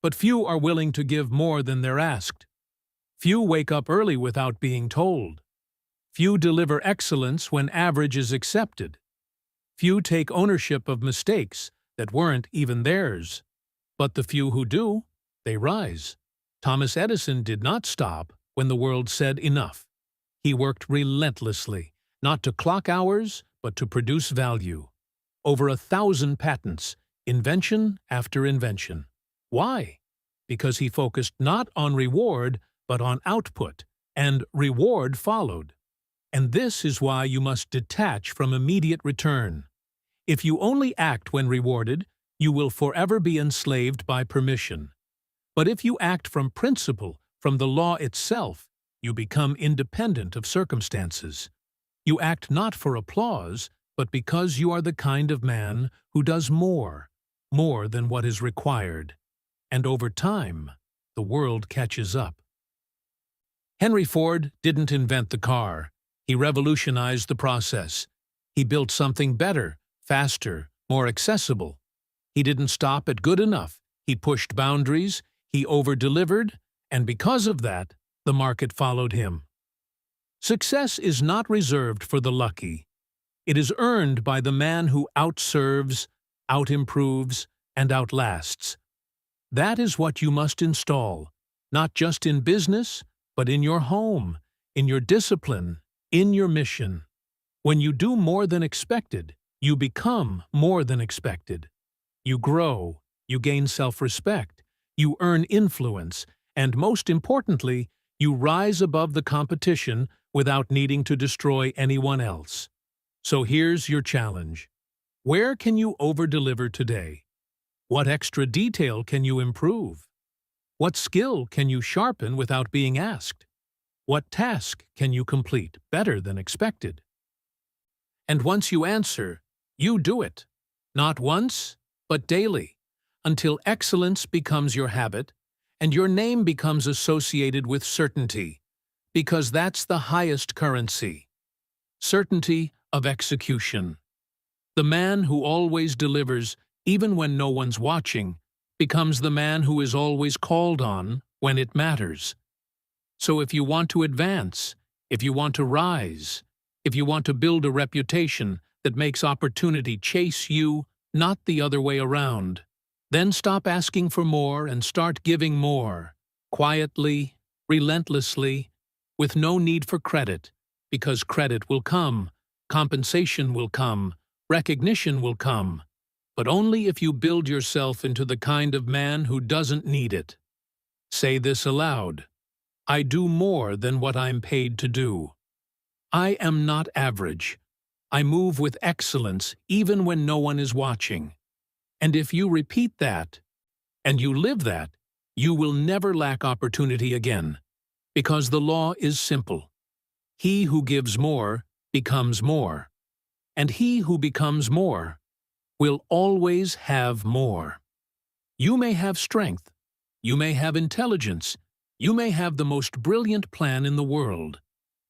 but few are willing to give more than they're asked. Few wake up early without being told. Few deliver excellence when average is accepted. Few take ownership of mistakes that weren't even theirs. But the few who do, they rise. Thomas Edison did not stop when the world said enough. He worked relentlessly, not to clock hours, but to produce value. Over 1,000 patents, invention after invention. Why? Because he focused not on reward, but on output, and reward followed. And this is why you must detach from immediate return. If you only act when rewarded, you will forever be enslaved by permission. But if you act from principle, from the law itself, you become independent of circumstances. You act not for applause, but because you are the kind of man who does more than what is required. And over time, the world catches up. Henry Ford didn't invent the car. He revolutionized the process. He built something better, faster, more accessible. He didn't stop at good enough. He pushed boundaries, he over-delivered, and because of that, the market followed him. Success is not reserved for the lucky. It is earned by the man who outserves, outimproves, and outlasts. That is what you must install, not just in business, but in your home, in your discipline, in your mission. When you do more than expected, you become more than expected. You grow, you gain self-respect, you earn influence, and most importantly, you rise above the competition without needing to destroy anyone else. So here's your challenge. Where can you over-deliver today? What extra detail can you improve? What skill can you sharpen without being asked? What task can you complete better than expected? And once you answer, you do it. Not once, but daily, until excellence becomes your habit and your name becomes associated with certainty, because that's the highest currency. Certainty of execution. The man who always delivers, even when no one's watching, becomes the man who is always called on when it matters. So if you want to advance, if you want to rise, if you want to build a reputation that makes opportunity chase you, not the other way around. Then stop asking for more and start giving more, quietly, relentlessly, with no need for credit, because credit will come, compensation will come, recognition will come, but only if you build yourself into the kind of man who doesn't need it. Say this aloud: I do more than what I'm paid to do. I am not average. I move with excellence even when no one is watching. And if you repeat that, and you live that, you will never lack opportunity again, because the law is simple. He who gives more becomes more, and he who becomes more will always have more. You may have strength, you may have intelligence, you may have the most brilliant plan in the world,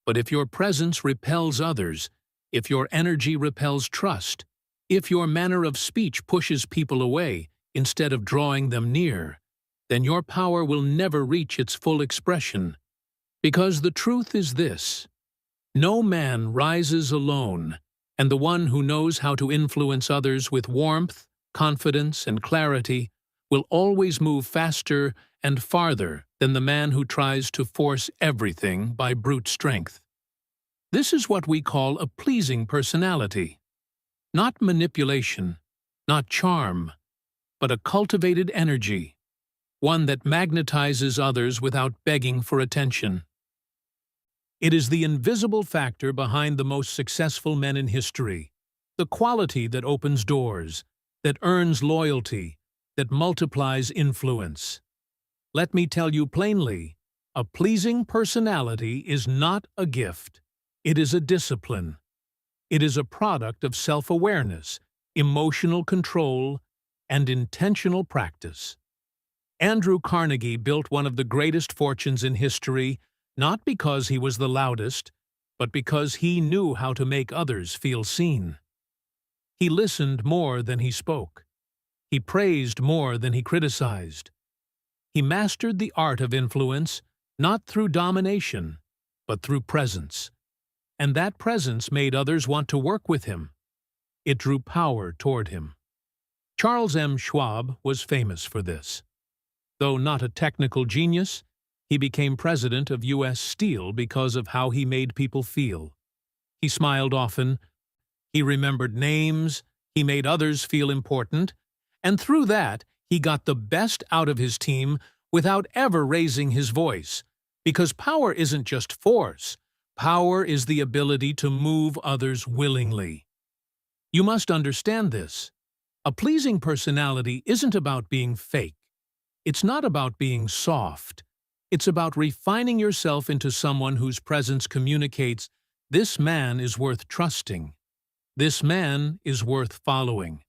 but if your presence repels others, if your energy repels trust, if your manner of speech pushes people away instead of drawing them near, then your power will never reach its full expression. Because the truth is this: no man rises alone, and the one who knows how to influence others with warmth, confidence, and clarity will always move faster and farther than the man who tries to force everything by brute strength. This is what we call a pleasing personality. Not manipulation, not charm, but a cultivated energy, one that magnetizes others without begging for attention. It is the invisible factor behind the most successful men in history, the quality that opens doors, that earns loyalty, that multiplies influence. Let me tell you plainly, a pleasing personality is not a gift. It is a discipline. It is a product of self-awareness, emotional control, and intentional practice. Andrew Carnegie built one of the greatest fortunes in history, not because he was the loudest, but because he knew how to make others feel seen. He listened more than he spoke. He praised more than he criticized. He mastered the art of influence, not through domination, but through presence. And that presence made others want to work with him. It drew power toward him. Charles M. Schwab was famous for this. Though not a technical genius, he became president of U.S. Steel because of how he made people feel. He smiled often, he remembered names, he made others feel important, and through that, he got the best out of his team without ever raising his voice. Because power isn't just force. Power is the ability to move others willingly. You must understand this. A pleasing personality isn't about being fake. It's not about being soft. It's about refining yourself into someone whose presence communicates, this man is worth trusting. This man is worth following.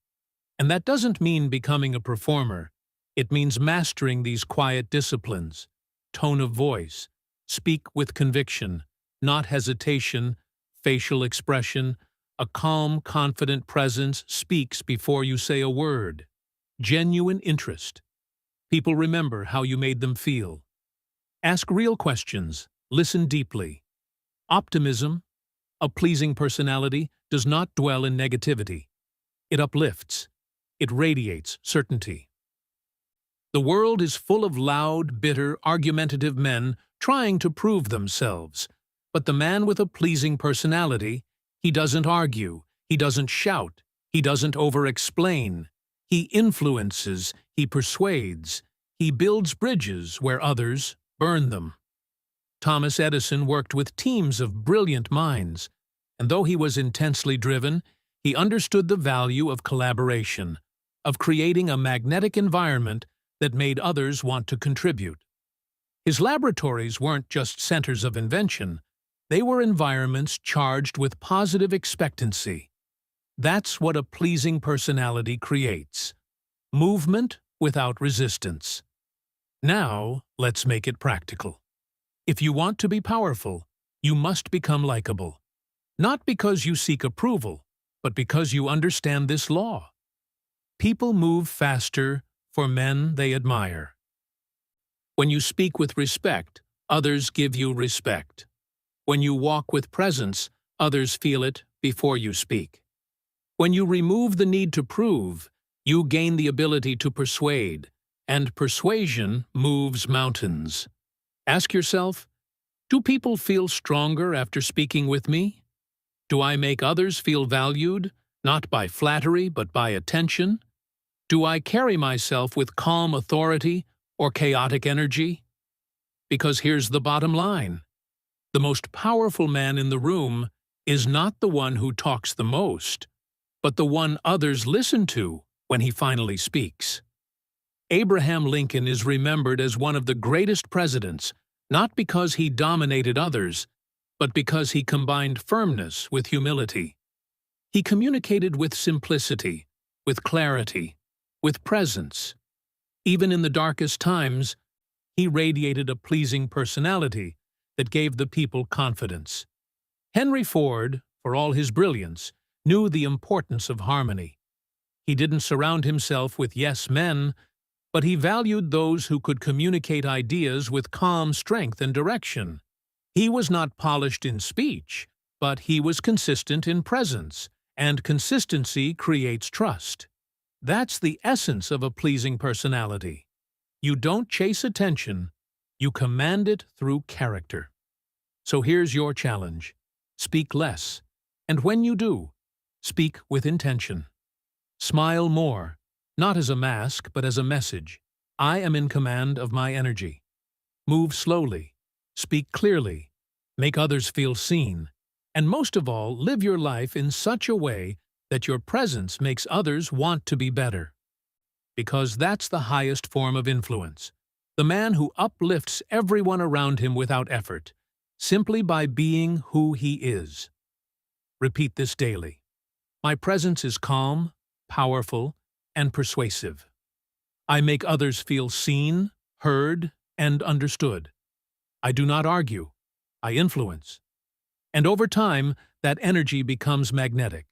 And that doesn't mean becoming a performer. It means mastering these quiet disciplines. Tone of voice. Speak with conviction, not hesitation. Facial expression. A calm, confident presence speaks before you say a word. Genuine interest. People remember how you made them feel. Ask real questions. Listen deeply. Optimism. A pleasing personality does not dwell in negativity. It uplifts. It radiates certainty. The world is full of loud, bitter, argumentative men trying to prove themselves. But the man with a pleasing personality, he doesn't argue, he doesn't shout, he doesn't over-explain. He influences, he persuades, he builds bridges where others burn them. Thomas Edison worked with teams of brilliant minds, and though he was intensely driven, he understood the value of collaboration, of creating a magnetic environment that made others want to contribute. His laboratories weren't just centers of invention, they were environments charged with positive expectancy. That's what a pleasing personality creates. Movement without resistance. Now, let's make it practical. If you want to be powerful, you must become likable. Not because you seek approval, but because you understand this law. People move faster for men they admire. When you speak with respect, others give you respect. When you walk with presence, others feel it before you speak. When you remove the need to prove, you gain the ability to persuade, and persuasion moves mountains. Ask yourself, do people feel stronger after speaking with me? Do I make others feel valued, not by flattery but by attention? Do I carry myself with calm authority or chaotic energy? Because here's the bottom line. The most powerful man in the room is not the one who talks the most, but the one others listen to when he finally speaks. Abraham Lincoln is remembered as one of the greatest presidents, not because he dominated others, but because he combined firmness with humility. He communicated with simplicity, with clarity, with presence. Even in the darkest times, he radiated a pleasing personality that gave the people confidence. Henry Ford, for all his brilliance, knew the importance of harmony. He didn't surround himself with yes men, but he valued those who could communicate ideas with calm strength and direction. He was not polished in speech, but he was consistent in presence, and consistency creates trust. That's the essence of a pleasing personality. You don't chase attention, you command it through character. So here's your challenge. Speak less, and when you do, speak with intention. Smile more, not as a mask but as a message. I am in command of my energy. Move slowly, speak clearly, make others feel seen, and most of all, live your life in such a way that your presence makes others want to be better. Because that's the highest form of influence. The man who uplifts everyone around him without effort, simply by being who he is. Repeat this daily. My presence is calm, powerful, and persuasive. I make others feel seen, heard, and understood. I do not argue. I influence. And over time, that energy becomes magnetic.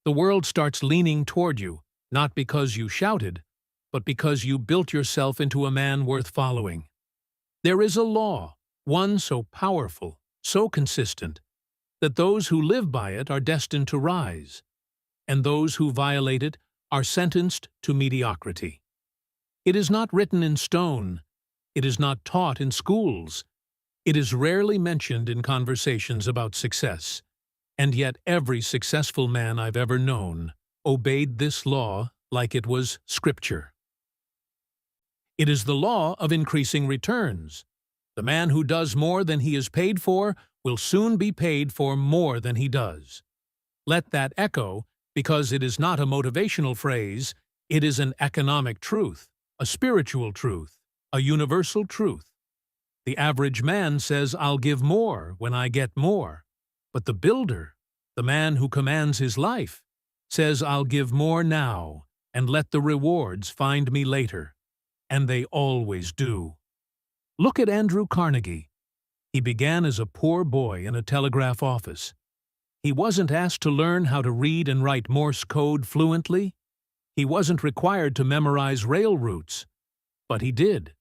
The world starts leaning toward you, not because you shouted, but because you built yourself into a man worth following. There is a law, one so powerful, so consistent, that those who live by it are destined to rise, and those who violate it are sentenced to mediocrity. It is not written in stone. It is not taught in schools. It is rarely mentioned in conversations about success. And yet every successful man I've ever known obeyed this law like it was scripture. It is the law of increasing returns. The man who does more than he is paid for will soon be paid for more than he does. Let that echo, because it is not a motivational phrase, it is an economic truth, a spiritual truth, a universal truth. The average man says, I'll give more when I get more. But the builder, the man who commands his life, says, I'll give more now and let the rewards find me later. And they always do. Look at Andrew Carnegie. He began as a poor boy in a telegraph office. He wasn't asked to learn how to read and write Morse code fluently. He wasn't required to memorize rail routes. But he did.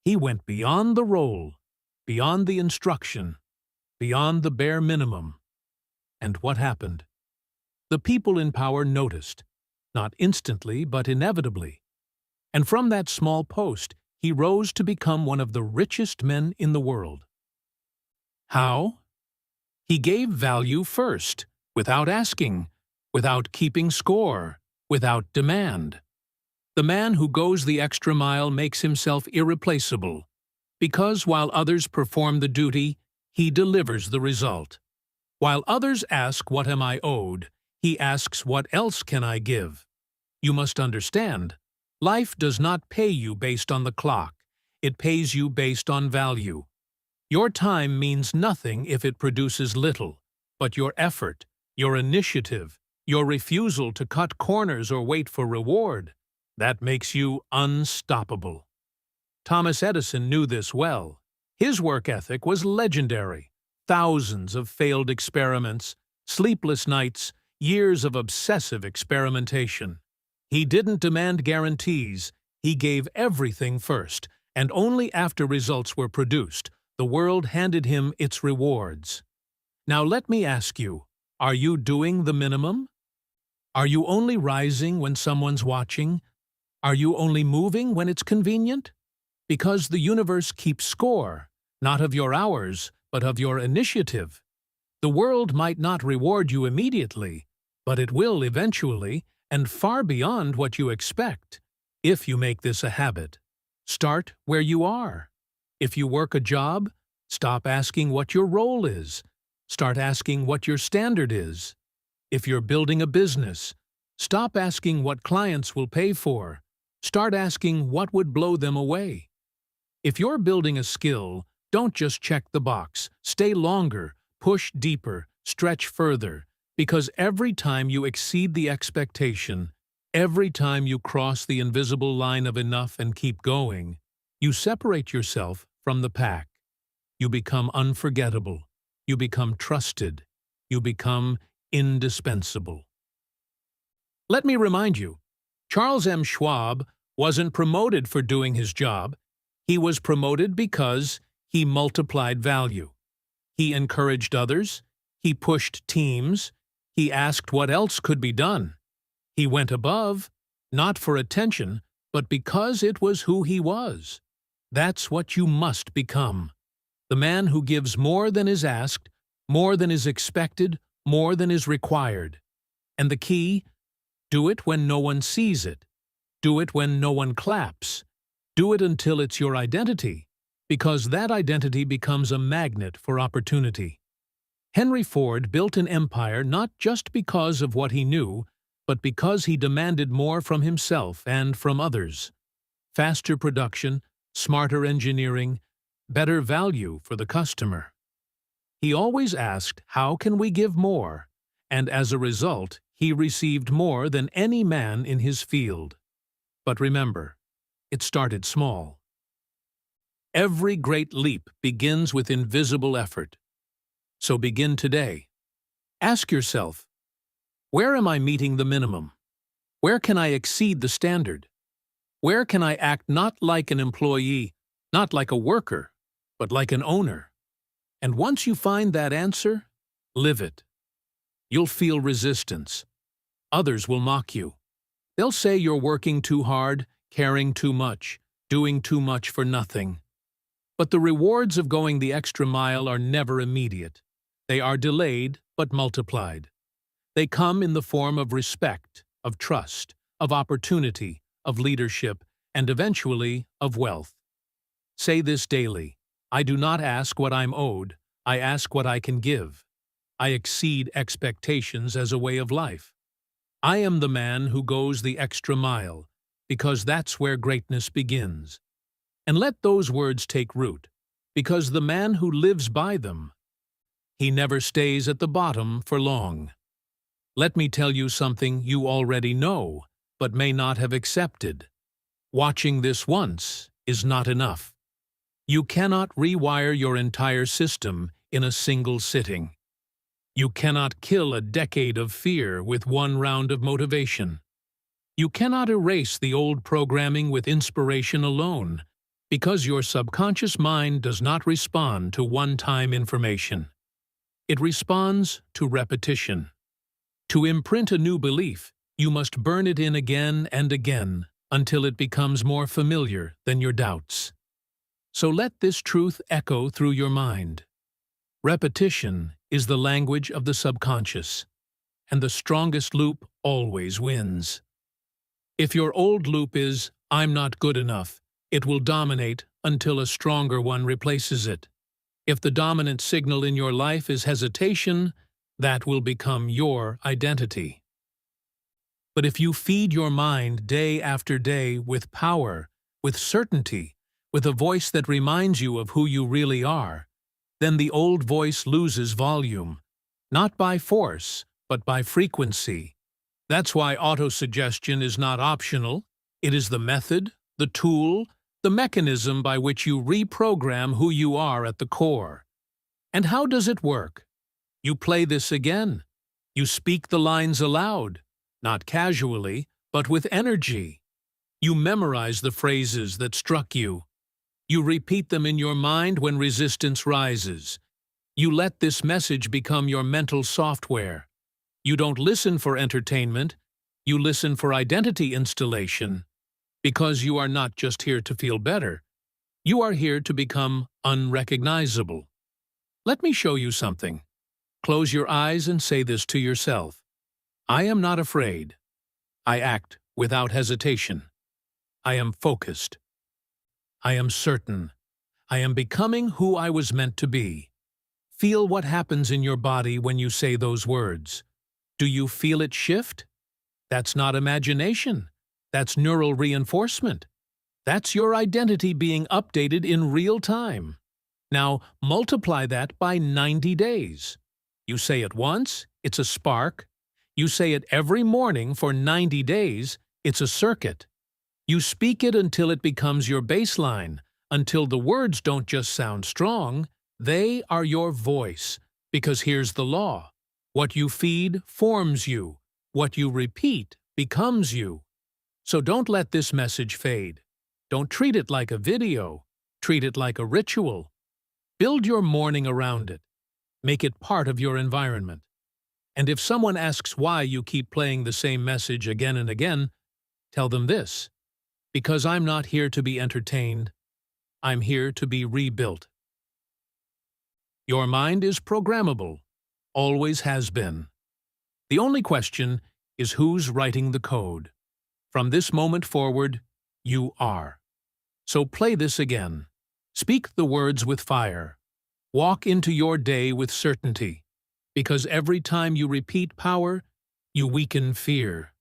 He went beyond the role, beyond the instruction, beyond the bare minimum. And what happened? The people in power noticed, not instantly but inevitably. And from that small post, he rose to become one of the richest men in the world. How? He gave value first, without asking, without keeping score, without demand. The man who goes the extra mile makes himself irreplaceable, because while others perform the duty, he delivers the result. While others ask, what am I owed, he asks, what else can I give? You must understand, life does not pay you based on the clock. It pays you based on value. Your time means nothing if it produces little, but your effort, your initiative, your refusal to cut corners or wait for reward, that makes you unstoppable. Thomas Edison knew this well. His work ethic was legendary. Thousands of failed experiments, sleepless nights, years of obsessive experimentation. He didn't demand guarantees. He gave everything first, and only after results were produced, the world handed him its rewards. Now let me ask you, are you doing the minimum? Are you only rising when someone's watching? Are you only moving when it's convenient? Because the universe keeps score, not of your hours, but of your initiative. The world might not reward you immediately, but it will eventually, and far beyond what you expect, if you make this a habit. Start where you are. If you work a job, stop asking what your role is. Start asking what your standard is. If you're building a business, stop asking what clients will pay for. Start asking what would blow them away. If you're building a skill, don't just check the box. Stay longer, push deeper, stretch further, because every time you exceed the expectation, every time you cross the invisible line of enough and keep going, you separate yourself from the pack. You become unforgettable. You become trusted. You become indispensable. Let me remind you, Charles M. Schwab wasn't promoted for doing his job. He was promoted because he multiplied value. He encouraged others. He pushed teams. He asked what else could be done. He went above, not for attention, but because it was who he was. That's what you must become. The man who gives more than is asked, more than is expected, more than is required. And the key? Do it when no one sees it. Do it when no one claps. Do it until it's your identity, because that identity becomes a magnet for opportunity. Henry Ford built an empire not just because of what he knew, but because he demanded more from himself and from others. Faster production, smarter engineering, better value for the customer. He always asked, how can we give more? And as a result, he received more than any man in his field. But remember, it started small. Every great leap begins with invisible effort. So begin today. Ask yourself, where am I meeting the minimum? Where can I exceed the standard? Where can I act not like an employee, not like a worker, but like an owner? And once you find that answer, live it. You'll feel resistance. Others will mock you. They'll say you're working too hard, caring too much, doing too much for nothing. But the rewards of going the extra mile are never immediate. They are delayed but multiplied. They come in the form of respect, of trust, of opportunity, of leadership, and eventually of wealth. Say this daily: I do not ask what I'm owed, I ask what I can give. I exceed expectations as a way of life. I am the man who goes the extra mile, because that's where greatness begins. And let those words take root, because the man who lives by them, he never stays at the bottom for long. Let me tell you something you already know, but may not have accepted. Watching this once is not enough. You cannot rewire your entire system in a single sitting. You cannot kill a decade of fear with one round of motivation. You cannot erase the old programming with inspiration alone, because your subconscious mind does not respond to one-time information. It responds to repetition. To imprint a new belief, you must burn it in again and again until it becomes more familiar than your doubts. So let this truth echo through your mind. Repetition is the language of the subconscious, and the strongest loop always wins. If your old loop is, "I'm not good enough," it will dominate until a stronger one replaces it. If the dominant signal in your life is hesitation, that will become your identity. But if you feed your mind day after day with power, with certainty, with a voice that reminds you of who you really are, then the old voice loses volume, not by force, but by frequency. That's why autosuggestion is not optional. It is the method, the tool, the mechanism by which you reprogram who you are at the core. And how does it work? You play this again. You speak the lines aloud, not casually, but with energy. You memorize the phrases that struck you. You repeat them in your mind when resistance rises. You let this message become your mental software. You don't listen for entertainment, you listen for identity installation, because you are not just here to feel better, you are here to become unrecognizable. Let me show you something. Close your eyes and say this to yourself. I am not afraid. I act without hesitation. I am focused. I am certain. I am becoming who I was meant to be. Feel what happens in your body when you say those words. Do you feel it shift? That's not imagination. That's neural reinforcement. That's your identity being updated in real time. Now, multiply that by 90 days. You say it once, it's a spark. You say it every morning for 90 days, it's a circuit. You speak it until it becomes your baseline, until the words don't just sound strong, they are your voice. Because here's the law. What you feed forms you. What you repeat becomes you. So don't let this message fade. Don't treat it like a video. Treat it like a ritual. Build your morning around it. Make it part of your environment. And if someone asks why you keep playing the same message again and again, tell them this. Because I'm not here to be entertained. I'm here to be rebuilt. Your mind is programmable. Always has been. The only question is who's writing the code. From this moment forward, you are. So play this again. Speak the words with fire. Walk into your day with certainty. Because every time you repeat power, you weaken fear.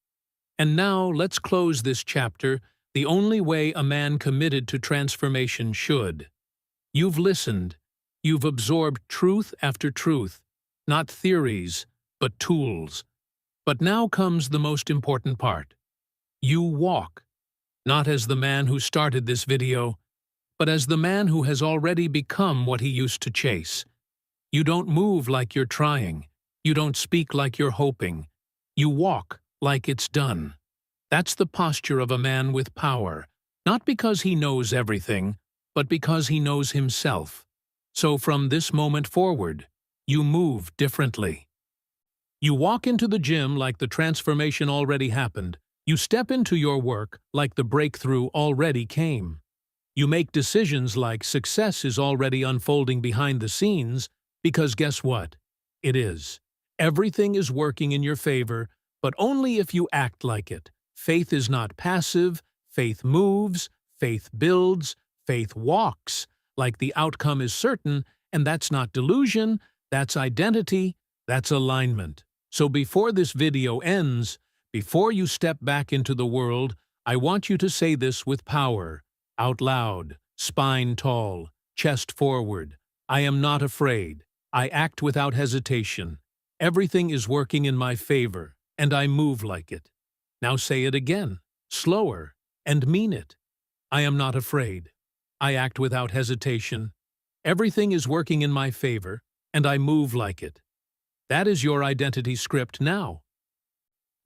And now let's close this chapter the only way a man committed to transformation should. You've listened. You've absorbed truth after truth. Not theories, but tools. But now comes the most important part. You walk, not as the man who started this video, but as the man who has already become what he used to chase. You don't move like you're trying. You don't speak like you're hoping. You walk like it's done. That's the posture of a man with power, not because he knows everything, but because he knows himself. So from this moment forward, you move differently. You walk into the gym like the transformation already happened. You step into your work like the breakthrough already came. You make decisions like success is already unfolding behind the scenes, because guess what? It is. Everything is working in your favor, but only if you act like it. Faith is not passive, faith moves, faith builds, faith walks, like the outcome is certain, and that's not delusion, that's identity, that's alignment. So before this video ends, before you step back into the world, I want you to say this with power, out loud, spine tall, chest forward. I am not afraid. I act without hesitation. Everything is working in my favor, and I move like it. Now say it again, slower, and mean it. I am not afraid. I act without hesitation. Everything is working in my favor, and I move like it. That is your identity script now.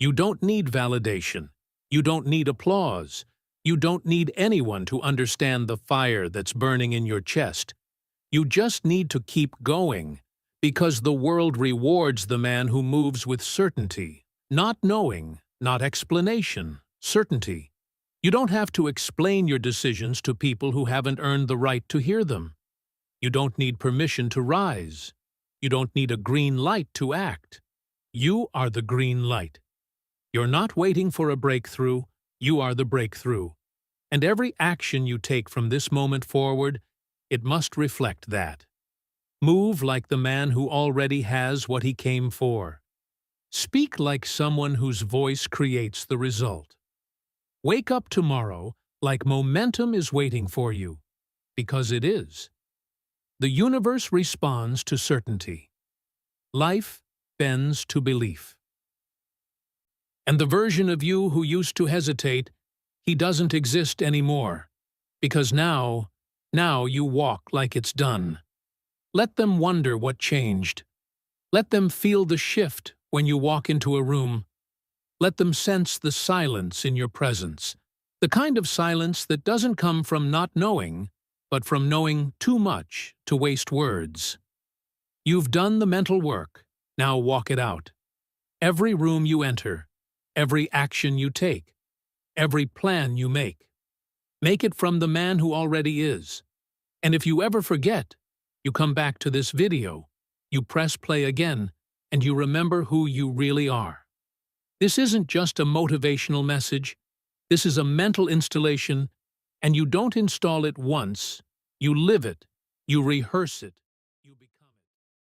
You don't need validation. You don't need applause. You don't need anyone to understand the fire that's burning in your chest. You just need to keep going, because the world rewards the man who moves with certainty, not knowing, not explanation, certainty. You don't have to explain your decisions to people who haven't earned the right to hear them. You don't need permission to rise. You don't need a green light to act. You are the green light. You're not waiting for a breakthrough, you are the breakthrough. And every action you take from this moment forward, it must reflect that. Move like the man who already has what he came for. Speak like someone whose voice creates the result. Wake up tomorrow like momentum is waiting for you, because it is. The universe responds to certainty. Life bends to belief. And the version of you who used to hesitate, he doesn't exist anymore, because now you walk like it's done. Let them wonder what changed. Let them feel the shift when you walk into a room. Let them sense the silence in your presence, the kind of silence that doesn't come from not knowing, but from knowing too much to waste words. You've done the mental work, now walk it out. Every room you enter, every action you take, every plan you make. Make it from the man who already is. And if you ever forget, you come back to this video, you press play again, and you remember who you really are. This isn't just a motivational message. This is a mental installation, and you don't install it once. You live it. You rehearse it.